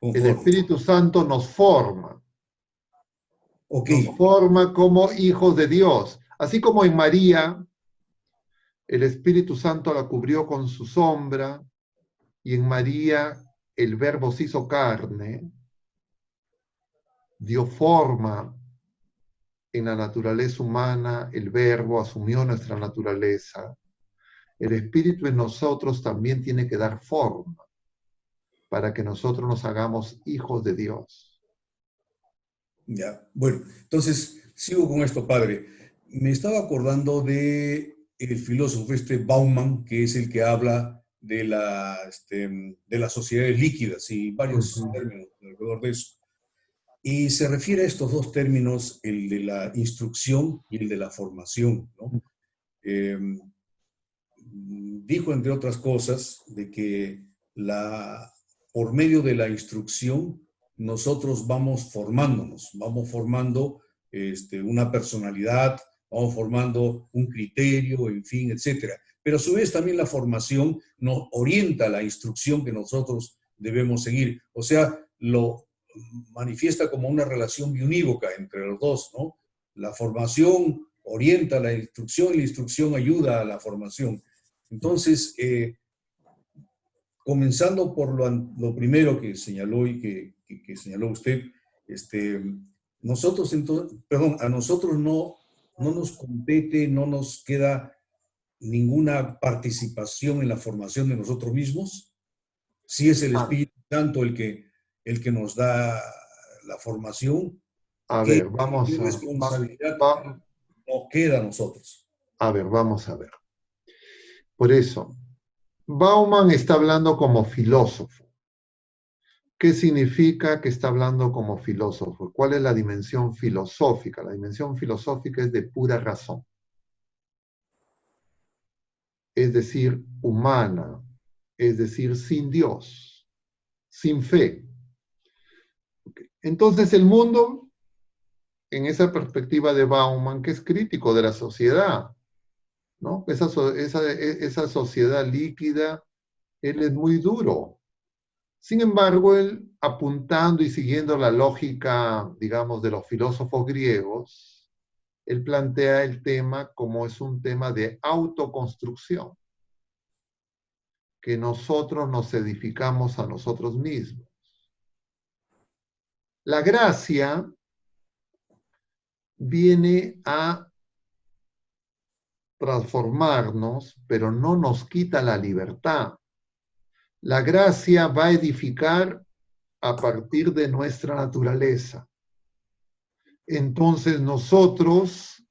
Conforme. El Espíritu Santo nos forma. Okay. Nos forma como hijos de Dios. Así como en María, el Espíritu Santo la cubrió con su sombra, y en María el Verbo se hizo carne, dio forma en la naturaleza humana, el Verbo asumió nuestra naturaleza. El Espíritu en nosotros también tiene que dar forma para que nosotros nos hagamos hijos de Dios. Ya, bueno, entonces sigo con esto, padre. Me estaba acordando de el filósofo Bauman, que es el que habla de las sociedades líquidas y varios términos alrededor de eso. Y se refiere a estos dos términos, el de la instrucción y el de la formación, ¿no? Dijo, entre otras cosas, de que por medio de la instrucción nosotros vamos formándonos, vamos formando una personalidad, vamos formando un criterio, en fin, etcétera. Pero a su vez también la formación nos orienta a la instrucción que nosotros debemos seguir. O sea, lo manifiesta como una relación biunívoca entre los dos, ¿no? La formación orienta a la instrucción y la instrucción ayuda a la formación. Entonces, comenzando por lo primero que señaló y que señaló usted, nosotros entonces, perdón, a nosotros no nos compete, no nos queda ninguna participación en la formación de nosotros mismos. Si es el Espíritu Santo el que nos da la formación, a ver, vamos ¿qué responsabilidad nos queda a nosotros? A ver, vamos a ver. Por eso, Bauman está hablando como filósofo. ¿Qué significa que está hablando como filósofo? ¿Cuál es la dimensión filosófica? La dimensión filosófica es de pura razón. Es decir, humana. Es decir, sin Dios, sin fe. Entonces el mundo, en esa perspectiva de Bauman, que es crítico de la sociedad, ¿no? Esa sociedad líquida, él es muy duro. Sin embargo, él, apuntando y siguiendo la lógica, digamos, de los filósofos griegos, él plantea el tema como es un tema de autoconstrucción, que nosotros nos edificamos a nosotros mismos. La gracia viene a transformarnos, pero no nos quita la libertad. La gracia va a edificar a partir de nuestra naturaleza. Entonces nosotros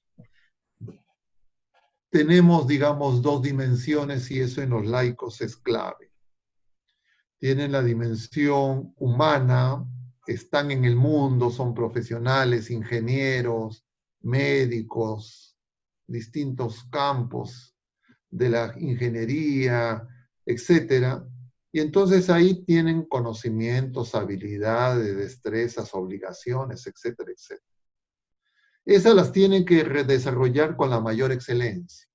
tenemos, digamos, dos dimensiones y eso en los laicos es clave. Tienen la dimensión humana, están en el mundo, son profesionales, ingenieros, médicos, distintos campos de la ingeniería, etcétera. Y entonces ahí tienen conocimientos, habilidades, destrezas, obligaciones, etcétera, etcétera. Esas las tienen que desarrollar con la mayor excelencia,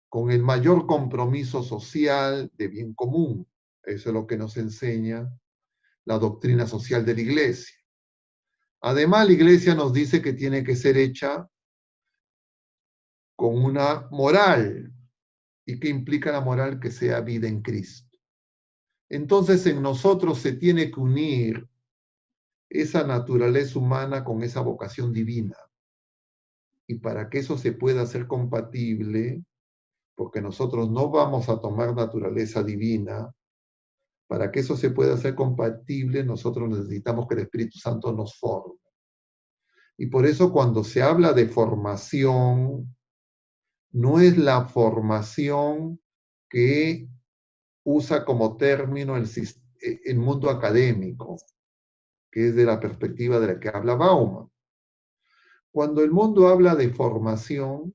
con el mayor compromiso social de bien común. Eso es lo que nos enseña la doctrina social de la Iglesia. Además, la Iglesia nos dice que tiene que ser hecha con una moral. ¿Y qué implica la moral? Que sea vida en Cristo. Entonces, en nosotros se tiene que unir esa naturaleza humana con esa vocación divina. Y para que eso se pueda hacer compatible, porque nosotros no vamos a tomar naturaleza divina, para que eso se pueda hacer compatible, nosotros necesitamos que el Espíritu Santo nos forme. Y por eso cuando se habla de formación, no es la formación que usa como término el mundo académico, que es de la perspectiva de la que habla Bauman. Cuando el mundo habla de formación,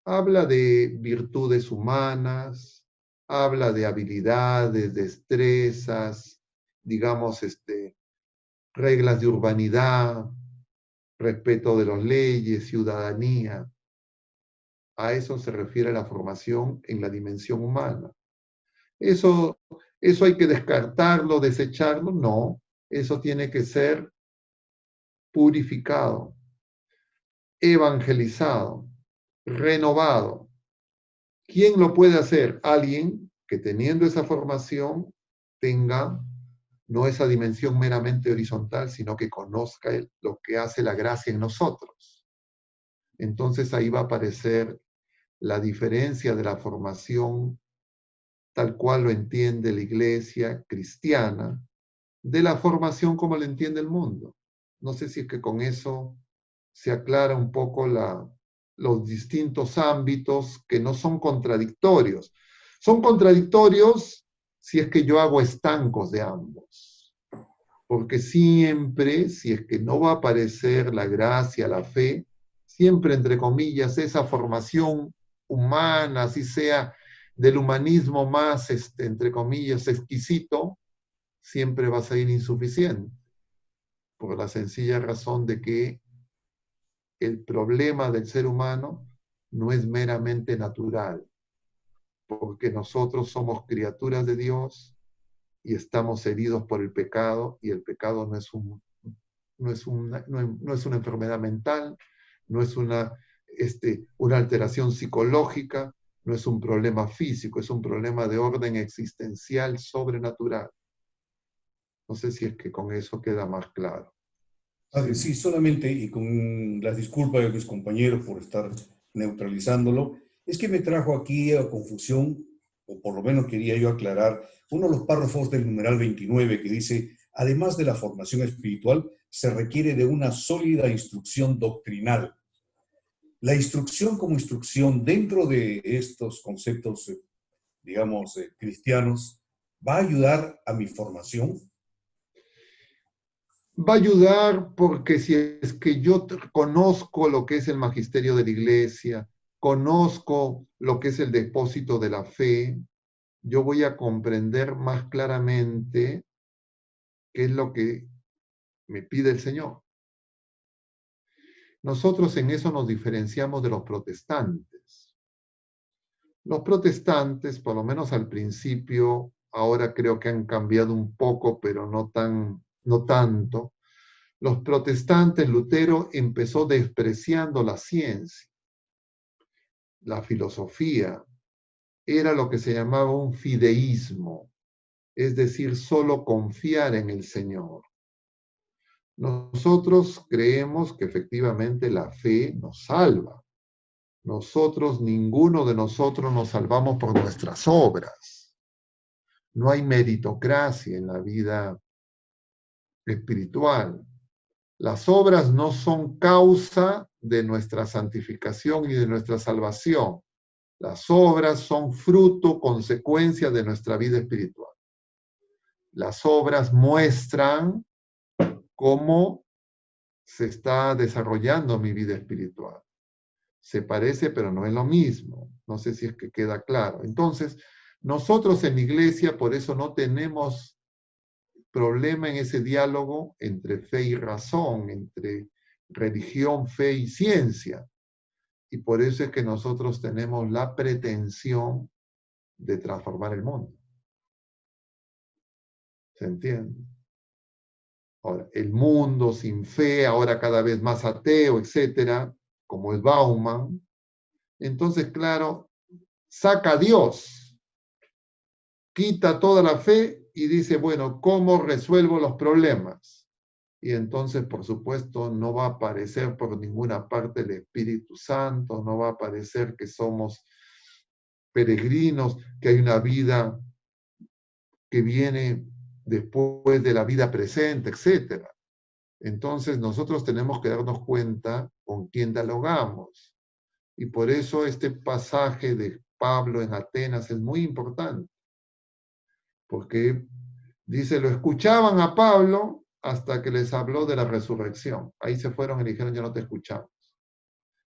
habla de virtudes humanas, habla de habilidades, destrezas, digamos, reglas de urbanidad, respeto de las leyes, ciudadanía. A eso se refiere la formación en la dimensión humana. ¿Eso hay que descartarlo, desecharlo? No, eso tiene que ser purificado, evangelizado, renovado. ¿Quién lo puede hacer? Alguien que teniendo esa formación tenga no esa dimensión meramente horizontal, sino que conozca lo que hace la gracia en nosotros. Entonces ahí va a aparecer la diferencia de la formación tal cual lo entiende la Iglesia cristiana, de la formación como la entiende el mundo. No sé si es que con eso se aclara un poco los distintos ámbitos que no son contradictorios. Son contradictorios si es que yo hago estancos de ambos. Porque siempre, si es que no va a aparecer la gracia, la fe, siempre, entre comillas, esa formación humana, así sea del humanismo más, entre comillas, exquisito, siempre va a ser insuficiente. Por la sencilla razón de que el problema del ser humano no es meramente natural, porque nosotros somos criaturas de Dios y estamos heridos por el pecado, y el pecado no es una enfermedad mental, no es una alteración psicológica, no es un problema físico, es un problema de orden existencial sobrenatural. No sé si es que con eso queda más claro. Sí, solamente, y con las disculpas de mis compañeros por estar neutralizándolo, es que me trajo aquí a confusión, o por lo menos quería yo aclarar, uno de los párrafos del numeral 29 que dice, además de la formación espiritual, se requiere de una sólida instrucción doctrinal. La instrucción como instrucción dentro de estos conceptos, digamos, cristianos, ¿va a ayudar a mi formación? Va a ayudar porque si es que yo conozco lo que es el magisterio de la iglesia, conozco lo que es el depósito de la fe, yo voy a comprender más claramente qué es lo que me pide el Señor. Nosotros en eso nos diferenciamos de los protestantes. Los protestantes, por lo menos al principio, ahora creo que han cambiado un poco, pero no tanto. Los protestantes, Lutero empezó despreciando la ciencia, la filosofía. Era lo que se llamaba un fideísmo, es decir, solo confiar en el Señor. Nosotros creemos que efectivamente la fe nos salva. Ninguno de nosotros nos salvamos por nuestras obras. No hay meritocracia en la vida espiritual. Las obras no son causa de nuestra santificación y de nuestra salvación. Las obras son fruto, consecuencia de nuestra vida espiritual. Las obras muestran cómo se está desarrollando mi vida espiritual. Se parece, pero no es lo mismo. No sé si es que queda claro. Entonces, nosotros en la iglesia, por eso no tenemos problema en ese diálogo entre fe y razón, entre religión, fe y ciencia. Y por eso es que nosotros tenemos la pretensión de transformar el mundo. ¿Se entiende? Ahora, el mundo sin fe, ahora cada vez más ateo, etcétera, como es Bauman, entonces, claro, saca a Dios, quita toda la fe y dice, bueno, ¿cómo resuelvo los problemas? Y entonces, por supuesto, no va a aparecer por ninguna parte el Espíritu Santo, no va a aparecer que somos peregrinos, que hay una vida que viene después de la vida presente, etc. Entonces, nosotros tenemos que darnos cuenta con quién dialogamos. Y por eso este pasaje de Pablo en Atenas es muy importante. Porque dice, lo escuchaban a Pablo hasta que les habló de la resurrección. Ahí se fueron y dijeron, ya no te escuchamos.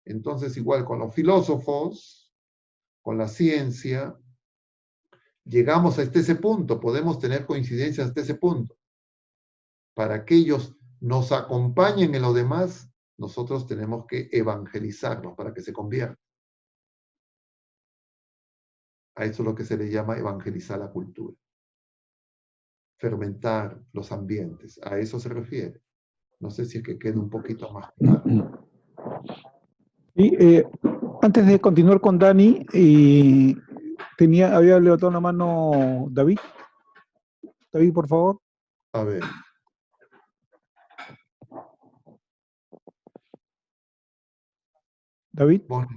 Entonces, igual con los filósofos, con la ciencia, llegamos hasta ese punto, podemos tener coincidencias hasta ese punto. Para que ellos nos acompañen en lo demás, nosotros tenemos que evangelizarlos para que se conviertan. A eso es lo que se le llama evangelizar la cultura. Fermentar los ambientes, a eso se refiere. No sé si es que quede un poquito más claro. Y antes de continuar con Dani, había levantado una mano David. David, por favor. A ver. David. Bueno,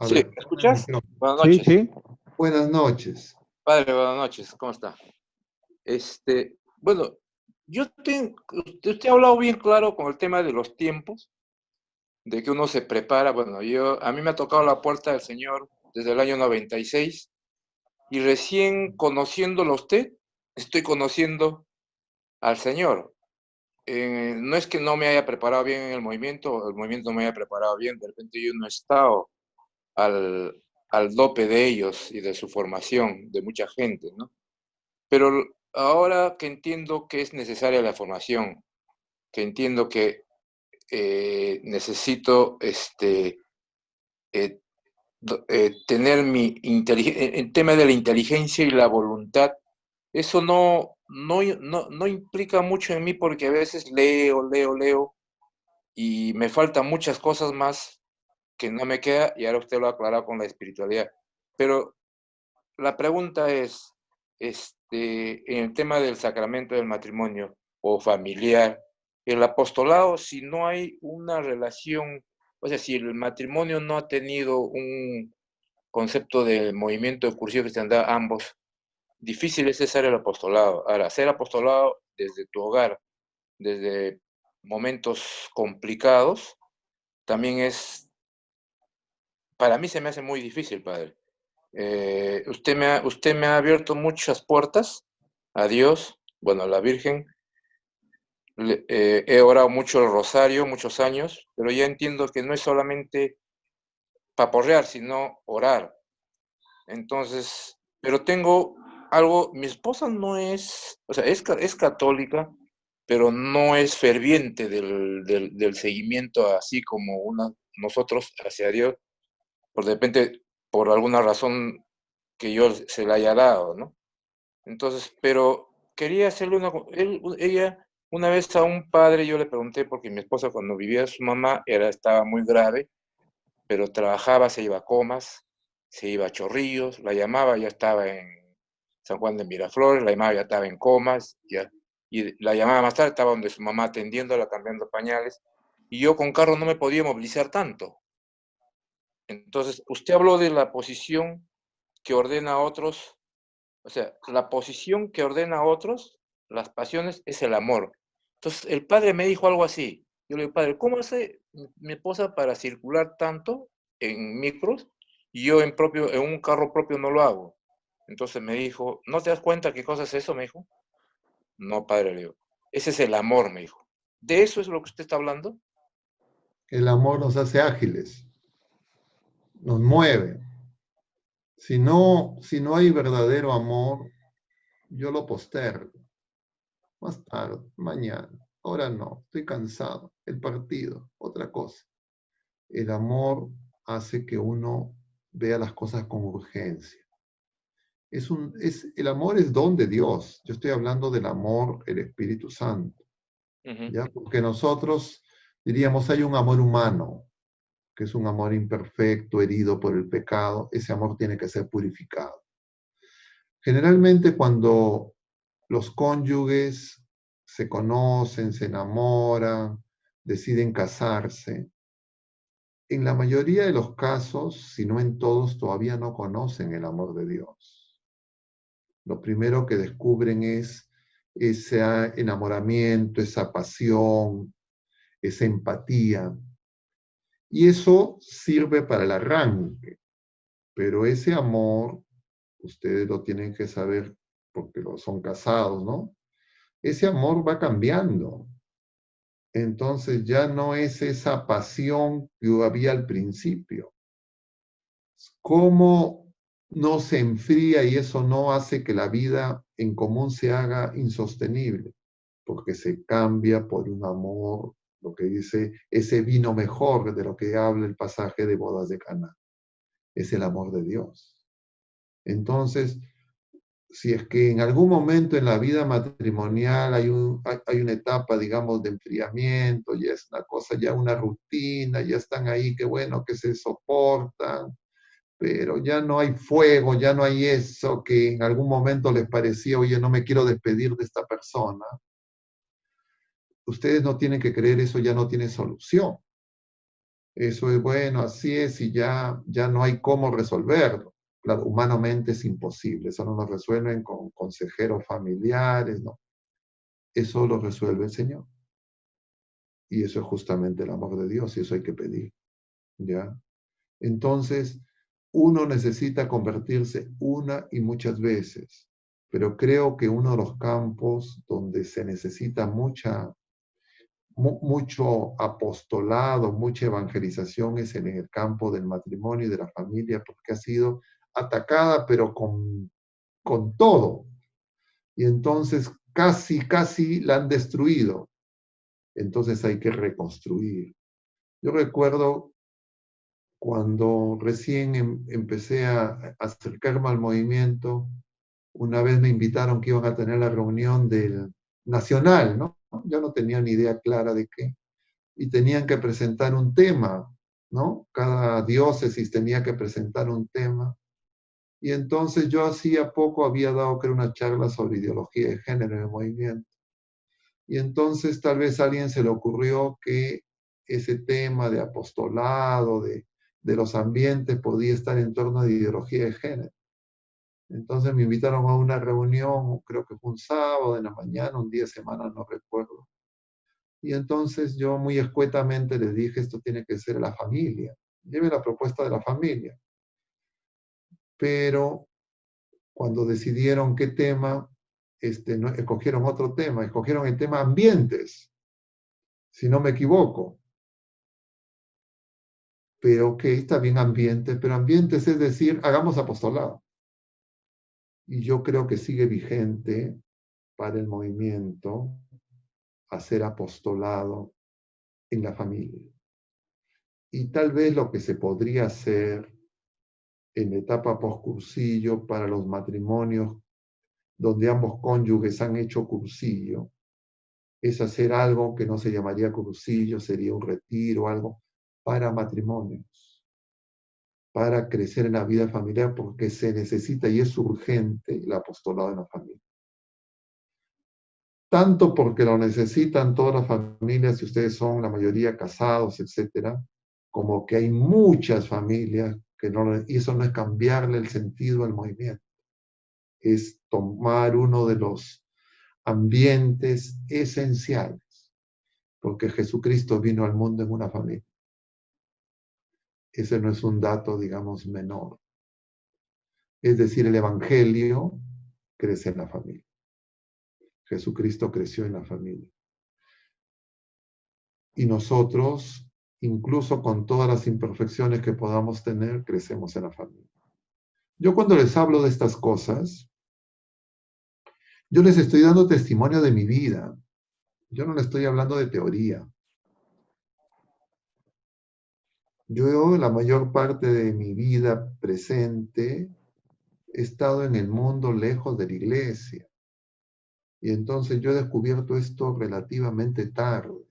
sí, ¿me escuchas? Buenas noches. Sí, sí. Buenas noches. Padre, buenas noches. ¿Cómo está? Bueno, usted ha hablado bien claro con el tema de los tiempos, de que uno se prepara. Bueno, a mí me ha tocado la puerta del Señor desde el año 96 y recién conociéndolo a usted, estoy conociendo al Señor. no es que no me haya preparado bien en el movimiento no me haya preparado bien, de repente yo no he estado al dope de ellos y de su formación, de mucha gente, ¿no? Pero ahora que entiendo que es necesaria la formación, que entiendo que necesito tener el tema de la inteligencia y la voluntad, eso no implica mucho en mí porque a veces leo y me faltan muchas cosas más que no me queda, y ahora usted lo ha aclarado con la espiritualidad. Pero la pregunta es, en el tema del sacramento del matrimonio o familiar, el apostolado, si no hay una relación, o sea, si el matrimonio no ha tenido un concepto de movimiento de cursillo cristiandad ambos, difícil es hacer el apostolado. Ahora, hacer apostolado desde tu hogar, desde momentos complicados, también para mí se me hace muy difícil, padre. Usted me ha abierto muchas puertas a Dios, bueno, a la Virgen. He orado mucho el rosario, muchos años, pero ya entiendo que no es solamente paporrear, sino orar. Entonces, pero tengo algo, mi esposa no es, o sea, es católica, pero no es ferviente del seguimiento así como nosotros hacia Dios, por de repente, por alguna razón que yo se la haya dado, ¿no? Entonces, pero quería hacerle ella, una vez a un padre, yo le pregunté, porque mi esposa cuando vivía su mamá estaba muy grave, pero trabajaba, se iba a Comas, se iba a Chorrillos, la llamaba, ya estaba en San Juan de Miraflores, la llamaba, ya estaba en Comas, y la llamaba más tarde, estaba donde su mamá atendiéndola, cambiando pañales, y yo con carro no me podía movilizar tanto. Entonces, usted habló de la posición que ordena a otros, o sea, la posición que ordena a otros, las pasiones, es el amor. Entonces, el padre me dijo algo así. Yo le digo, padre, ¿cómo hace mi esposa para circular tanto en micros y yo en un carro propio no lo hago? Entonces me dijo, ¿no te das cuenta qué cosa es eso? Me dijo. No, padre, le digo, ese es el amor, me dijo. ¿De eso es lo que usted está hablando? El amor nos hace ágiles, nos mueve. Si no hay verdadero amor, yo lo postergo. Más tarde, mañana, ahora no, estoy cansado. El partido, otra cosa. El amor hace que uno vea las cosas con urgencia. El amor es don de Dios. Yo estoy hablando del amor, el Espíritu Santo. ¿Ya? Porque nosotros diríamos, hay un amor humano, que es un amor imperfecto, herido por el pecado. Ese amor tiene que ser purificado. Generalmente cuando los cónyuges se conocen, se enamoran, deciden casarse, en la mayoría de los casos, si no en todos, todavía no conocen el amor de Dios. Lo primero que descubren es ese enamoramiento, esa pasión, esa empatía. Y eso sirve para el arranque. Pero ese amor, ustedes lo tienen que saber porque son casados, ¿no? Ese amor va cambiando. Entonces ya no es esa pasión que había al principio. ¿Cómo no se enfría y eso no hace que la vida en común se haga insostenible? Porque se cambia por un amor, lo que dice ese vino mejor de lo que habla el pasaje de bodas de Caná. Es el amor de Dios. Entonces, si es que en algún momento en la vida matrimonial hay una etapa, digamos, de enfriamiento, ya es una cosa, ya una rutina, ya están ahí, qué bueno que se soportan, pero ya no hay fuego, ya no hay eso que en algún momento les parecía, oye, no me quiero despedir de esta persona. Ustedes no tienen que creer, eso ya no tiene solución. Eso es bueno, así es, y ya no hay cómo resolverlo. Claro, humanamente es imposible, eso no lo resuelven con consejeros familiares, no. Eso lo resuelve el Señor. Y eso es justamente el amor de Dios, y eso hay que pedir, ¿ya? Entonces, uno necesita convertirse una y muchas veces, pero creo que uno de los campos donde se necesita mucha mucho apostolado, mucha evangelización es en el campo del matrimonio y de la familia, porque ha sido atacada, pero con todo. Y entonces casi la han destruido. Entonces hay que reconstruir. Yo recuerdo cuando recién empecé a acercarme al movimiento, una vez me invitaron que iban a tener la reunión del nacional, ¿no? Yo no tenía ni idea clara de qué. Y tenían que presentar un tema, ¿no? Cada diócesis tenía que presentar un tema. Y entonces yo hacía poco había dado, creo, una charla sobre ideología de género en el movimiento. Y entonces tal vez a alguien se le ocurrió que ese tema de apostolado, de los ambientes, podía estar en torno a ideología de género. Entonces me invitaron a una reunión, creo que fue un sábado en la mañana, un día de semana, no recuerdo. Y entonces yo muy escuetamente les dije, esto tiene que ser la familia. Lleve la propuesta de la familia. Pero cuando decidieron qué tema, no, escogieron otro tema, escogieron el tema ambientes, si no me equivoco. Pero ok, está bien ambiente, pero ambientes es decir, hagamos apostolado. Y yo creo que sigue vigente para el movimiento hacer apostolado en la familia. Y tal vez lo que se podría hacer en la etapa postcursillo para los matrimonios donde ambos cónyuges han hecho cursillo, es hacer algo que no se llamaría cursillo, sería un retiro, algo para matrimonios, para crecer en la vida familiar, porque se necesita y es urgente el apostolado en la familia. Tanto porque lo necesitan todas las familias, si ustedes son la mayoría casados, etcétera, como que hay muchas familias que no, y eso no es cambiarle el sentido al movimiento, es tomar uno de los ambientes esenciales, porque Jesucristo vino al mundo en una familia. Ese no es un dato, digamos, menor. Es decir, el Evangelio crece en la familia. Jesucristo creció en la familia. Y nosotros, incluso con todas las imperfecciones que podamos tener, crecemos en la familia. Yo cuando les hablo de estas cosas, yo les estoy dando testimonio de mi vida. Yo no les estoy hablando de teoría. Yo la mayor parte de mi vida presente he estado en el mundo lejos de la iglesia. Y entonces yo he descubierto esto relativamente tarde.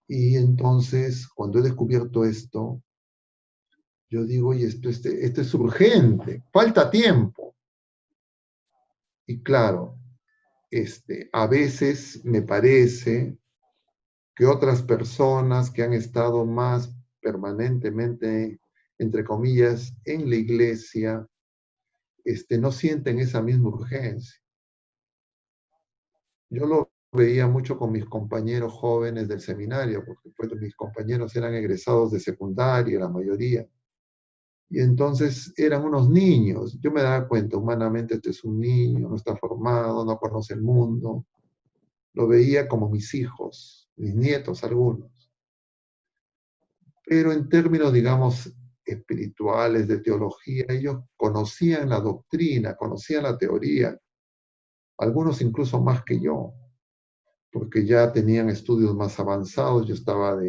Y entonces, cuando he descubierto esto, yo digo, oye, esto es urgente, falta tiempo. Y claro, a veces me parece que otras personas que han estado más permanentemente, entre comillas, en la iglesia, no sienten esa misma urgencia. Yo lo veía mucho con mis compañeros jóvenes del seminario, porque pues, mis compañeros eran egresados de secundaria, la mayoría. Y entonces eran unos niños. Yo me daba cuenta, humanamente este es un niño, no está formado, no conoce el mundo. Lo veía como mis hijos, mis nietos algunos. Pero en términos, digamos, espirituales, de teología, ellos conocían la doctrina, conocían la teoría, algunos incluso más que yo, porque ya tenían estudios más avanzados. Yo estaba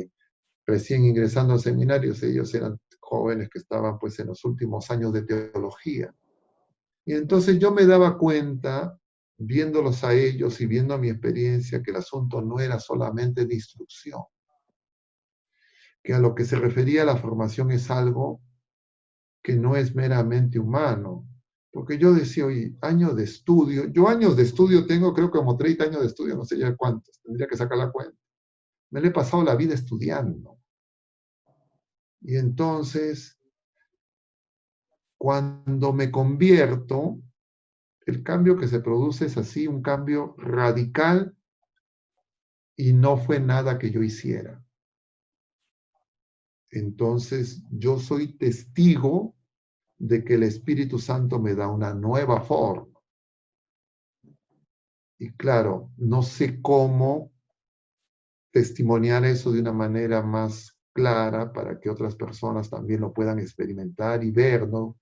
recién ingresando a seminarios, ellos eran jóvenes que estaban pues en los últimos años de teología. Y entonces yo me daba cuenta, viéndolos a ellos y viendo mi experiencia, que el asunto no era solamente de instrucción, que a lo que se refería a la formación es algo que no es meramente humano. Porque yo decía, oye, años de estudio, yo años de estudio tengo, creo que como 30 años de estudio, no sé ya cuántos, tendría que sacar la cuenta. Me le he pasado la vida estudiando. Y entonces, cuando me convierto, el cambio que se produce es así, un cambio radical y no fue nada que yo hiciera. Entonces, yo soy testigo de que el Espíritu Santo me da una nueva forma. Y claro, no sé cómo testimoniar eso de una manera más clara para que otras personas también lo puedan experimentar y ver, ¿no?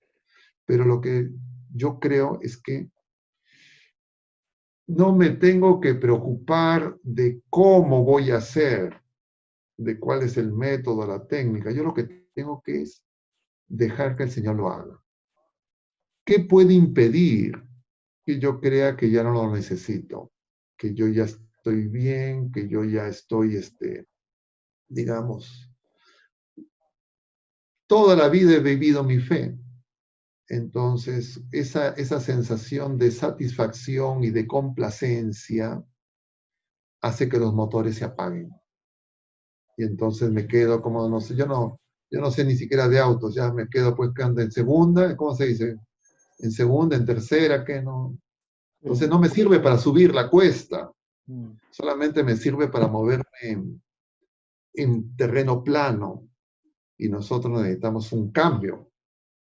Pero lo que yo creo es que no me tengo que preocupar de cómo voy a hacer, de cuál es el método, la técnica. Yo lo que tengo que es dejar que el Señor lo haga. ¿Qué puede impedir que yo crea que ya no lo necesito? Que yo ya estoy bien, que yo ya estoy, digamos, toda la vida he vivido mi fe. Entonces, esa sensación de satisfacción y de complacencia hace que los motores se apaguen. Y entonces me quedo como, no sé, yo no sé ni siquiera de autos, ya me quedo pues que ando en segunda, ¿cómo se dice? En segunda, en tercera, que no. Entonces no me sirve para subir la cuesta, solamente me sirve para moverme en terreno plano. Y nosotros necesitamos un cambio.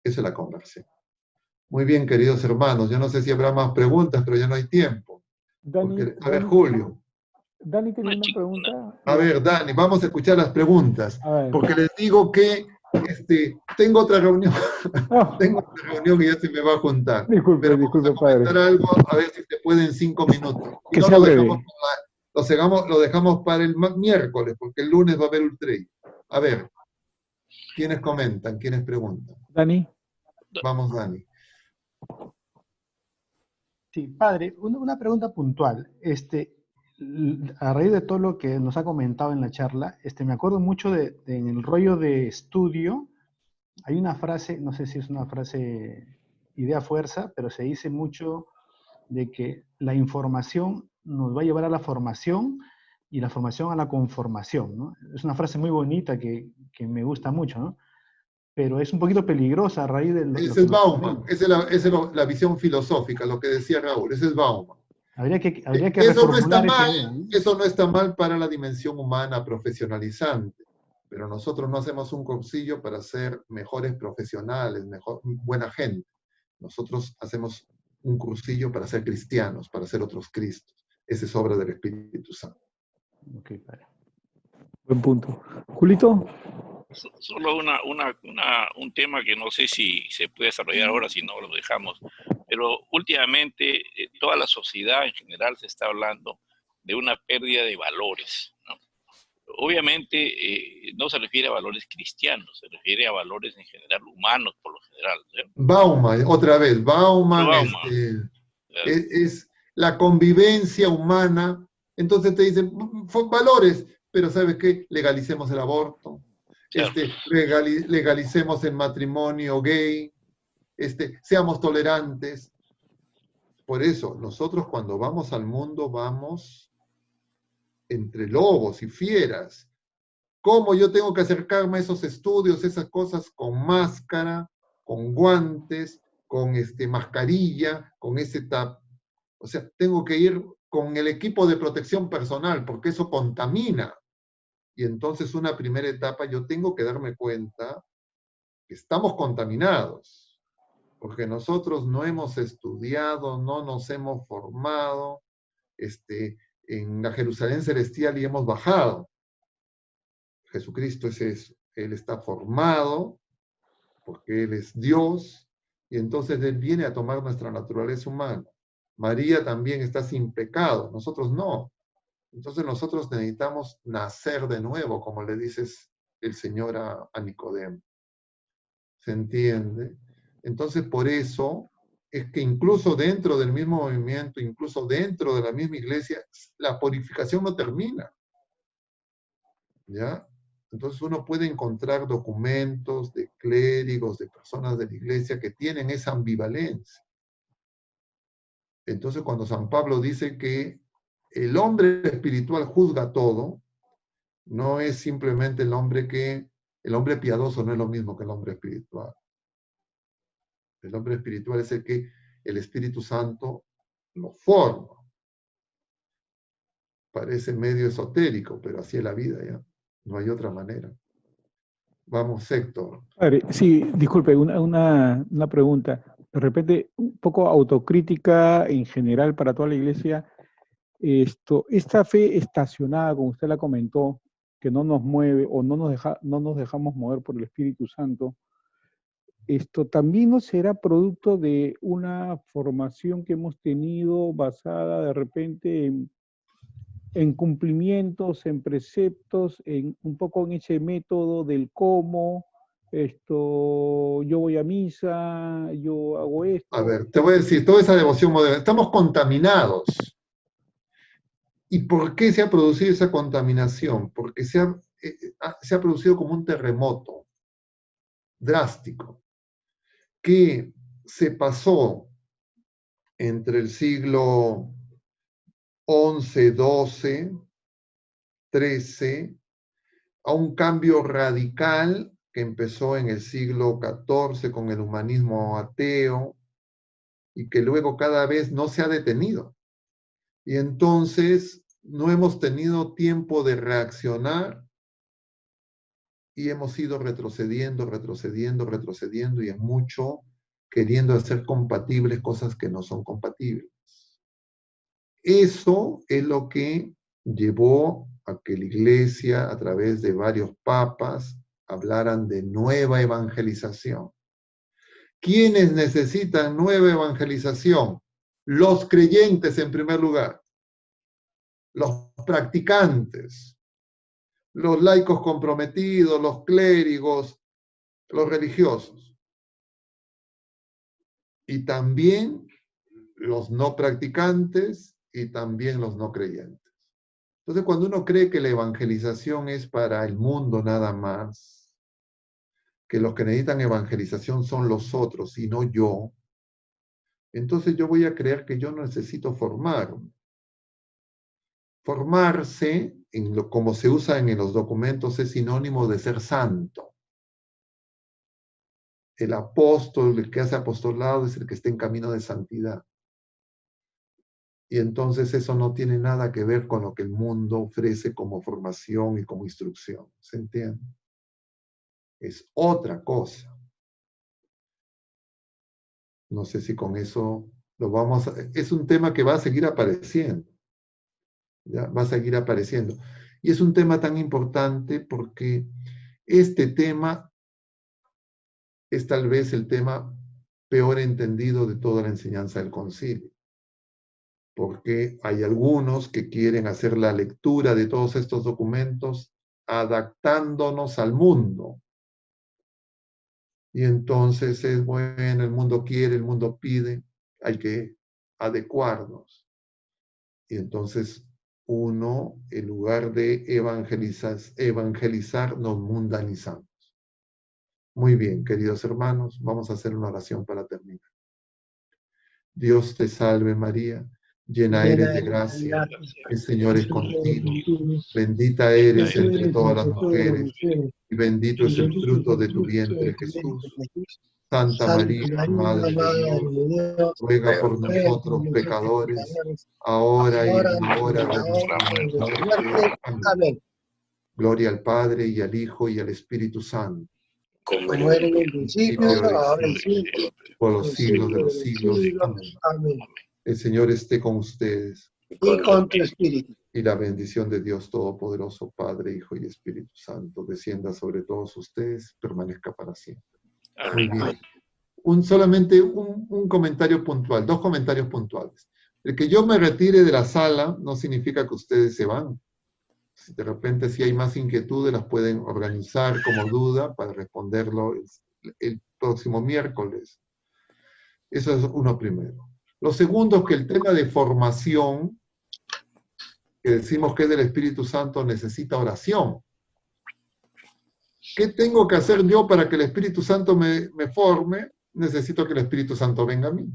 Esa es la conversión. Muy bien, queridos hermanos. Yo no sé si habrá más preguntas, pero ya no hay tiempo. A ver, Julio. Dani tiene una pregunta. A ver, Dani, vamos a escuchar las preguntas. Porque les digo que tengo otra reunión. Tengo otra reunión y ya se me va a juntar. Disculpe, padre. Algo, a ver si se puede en 5 minutos. Que sea breve. Lo dejamos para el miércoles, porque el lunes va a haber un trade. A ver, ¿quiénes comentan? ¿Quiénes preguntan? Dani. Vamos, Dani. Sí, padre, una pregunta puntual. A raíz de todo lo que nos ha comentado en la charla, me acuerdo mucho en el rollo de estudio, hay una frase, no sé si es una frase idea-fuerza, pero se dice mucho de que la información nos va a llevar a la formación y la formación a la conformación, ¿no? Es una frase muy bonita que me gusta mucho, ¿no? Pero es un poquito peligrosa a raíz de... Ese es Bauman, esa es la visión filosófica, lo que decía Raúl, ese es Bauman. Habría que eso no está mal, idea, ¿no? Eso no está mal para la dimensión humana profesionalizante, pero nosotros no hacemos un cursillo para ser mejores profesionales, buena gente. Nosotros hacemos un cursillo para ser cristianos, para ser otros Cristos. Esa es obra del Espíritu Santo. Ok, padre. Buen punto. Julito. Solo un tema que no sé si se puede desarrollar ahora, si no lo dejamos, pero últimamente toda la sociedad en general se está hablando de una pérdida de valores, ¿no? Obviamente no se refiere a valores cristianos, se refiere a valores en general humanos por lo general, ¿no? Bauman, otra vez, Bauman. Es la convivencia humana. Entonces te dicen, valores, pero ¿sabes qué? Legalicemos el aborto. Claro. Legalicemos el matrimonio gay, seamos tolerantes. Por eso, nosotros cuando vamos al mundo, vamos entre lobos y fieras. ¿Cómo yo tengo que acercarme a esos estudios, esas cosas con máscara, con guantes, con mascarilla, con ese tap? O sea, tengo que ir con el equipo de protección personal, porque eso contamina. Y entonces una primera etapa yo tengo que darme cuenta que estamos contaminados, porque nosotros no hemos estudiado, no nos hemos formado en la Jerusalén celestial y hemos bajado. Jesucristo es eso, Él está formado, porque Él es Dios, y entonces Él viene a tomar nuestra naturaleza humana. María también está sin pecado, nosotros no. Entonces nosotros necesitamos nacer de nuevo, como le dices el Señor a Nicodemo. ¿Se entiende? Entonces por eso es que incluso dentro del mismo movimiento, incluso dentro de la misma iglesia, la purificación no termina. ¿Ya? Entonces uno puede encontrar documentos de clérigos, de personas de la iglesia que tienen esa ambivalencia. Entonces cuando San Pablo dice que el hombre espiritual juzga todo, no es simplemente el hombre piadoso no es lo mismo que el hombre espiritual. El hombre espiritual es el que el Espíritu Santo lo forma. Parece medio esotérico, pero así es la vida ya. No hay otra manera. Vamos, Héctor. Padre, sí, disculpe, una pregunta. De repente, un poco autocrítica en general para toda la iglesia. esta fe estacionada, como usted la comentó, que no nos mueve o no nos dejamos mover por el Espíritu Santo, ¿esto también no será producto de una formación que hemos tenido basada de repente en cumplimientos, en preceptos, un poco en ese método del cómo, yo voy a misa, yo hago esto? A ver, te voy a decir, toda esa devoción moderna, estamos contaminados. ¿Y por qué se ha producido esa contaminación? Porque se ha producido como un terremoto drástico, que se pasó entre el siglo XI, XII, XIII, a un cambio radical que empezó en el siglo XIV con el humanismo ateo y que luego cada vez no se ha detenido. Y entonces no hemos tenido tiempo de reaccionar y hemos ido retrocediendo y en mucho queriendo hacer compatibles cosas que no son compatibles. Eso es lo que llevó a que la Iglesia, a través de varios papas, hablaran de nueva evangelización. ¿Quiénes necesitan nueva evangelización? Los creyentes en primer lugar, los practicantes, los laicos comprometidos, los clérigos, los religiosos. Y también los no practicantes y también los no creyentes. Entonces, cuando uno cree que la evangelización es para el mundo nada más, que los que necesitan evangelización son los otros y no yo, entonces yo voy a creer que yo no necesito formarme. Formarse, como se usa en los documentos, es sinónimo de ser santo. El apóstol, el que hace apostolado, es el que está en camino de santidad. Y entonces eso no tiene nada que ver con lo que el mundo ofrece como formación y como instrucción. ¿Se entiende? Es otra cosa. No sé si con eso lo vamos a... Es un tema que va a seguir apareciendo. ¿Ya? Va a seguir apareciendo. Y es un tema tan importante porque este tema es tal vez el tema peor entendido de toda la enseñanza del concilio. Porque hay algunos que quieren hacer la lectura de todos estos documentos adaptándonos al mundo. Y entonces es bueno, el mundo quiere, el mundo pide, hay que adecuarnos. Y entonces uno, en lugar de evangelizar, nos mundanizamos. Muy bien, queridos hermanos, vamos a hacer una oración para terminar. Dios te salve María, llena eres de gracia, el Señor es contigo, bendita eres entre todas las mujeres, y bendito es el fruto de tu vientre, Jesús. Santa María, Madre de Dios, ruega por nosotros pecadores, ahora y en la hora de nuestra muerte. Amén. Gloria al Padre, y al Hijo, y al Espíritu Santo. Como era en el principio, ahora y siempre, por los siglos de los siglos. Amén. El Señor esté con ustedes. Y con tu espíritu. Y la bendición de Dios Todopoderoso, Padre, Hijo y Espíritu Santo, descienda sobre todos ustedes, permanezca para siempre. Muy bien. Solamente un comentario puntual, 2 comentarios puntuales. El que yo me retire de la sala no significa que ustedes se van. Si de repente si hay más inquietudes, las pueden organizar como duda para responderlo el próximo miércoles. Eso es uno primero. Lo segundo es que el tema de formación, que decimos que es del Espíritu Santo, necesita oración. ¿Qué tengo que hacer yo para que el Espíritu Santo me forme? Necesito que el Espíritu Santo venga a mí.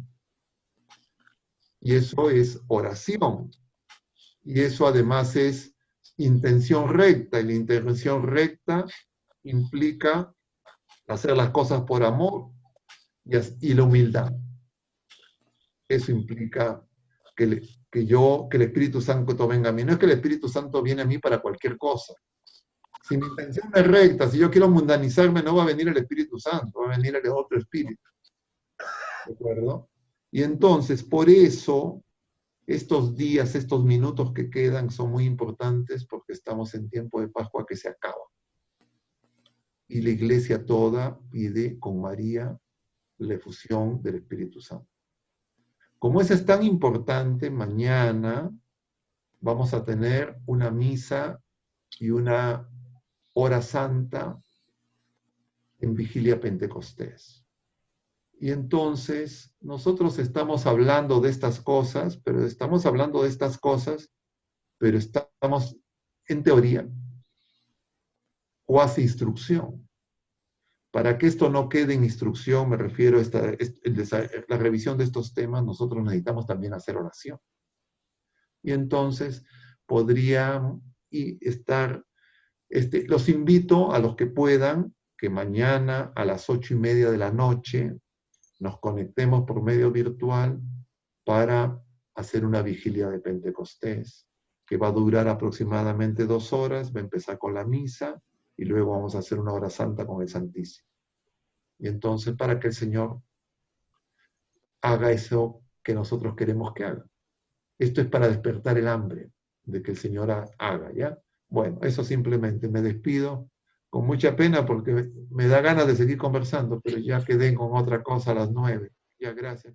Y eso es oración. Y eso además es intención recta, y la intención recta implica hacer las cosas por amor y la humildad. Eso implica que el Espíritu Santo venga a mí. No es que el Espíritu Santo viene a mí para cualquier cosa. Si mi intención es recta, si yo quiero mundanizarme, no va a venir el Espíritu Santo, va a venir el otro Espíritu. ¿De acuerdo? Y entonces, por eso, Estos días, estos minutos que quedan son muy importantes porque estamos en tiempo de Pascua que se acaba. Y la iglesia toda pide con María la efusión del Espíritu Santo. Como eso es tan importante, mañana vamos a tener una misa y una hora santa en Vigilia Pentecostés. Y entonces nosotros estamos hablando de estas cosas, pero estamos en teoría, cuasi instrucción. Para que esto no quede en instrucción, me refiero a la revisión de estos temas, nosotros necesitamos también hacer oración. Y entonces podrían estar, los invito a los que puedan, que mañana a las 8:30 de la noche nos conectemos por medio virtual para hacer una vigilia de Pentecostés, que va a durar aproximadamente 2 horas, va a empezar con la misa, y luego vamos a hacer una hora santa con el Santísimo. Y entonces, para que el Señor haga eso que nosotros queremos que haga. Esto es para despertar el hambre de que el Señor haga, ¿ya? Bueno, eso simplemente. Me despido con mucha pena porque me da ganas de seguir conversando, pero ya quedé con otra cosa a las 9. Ya, gracias.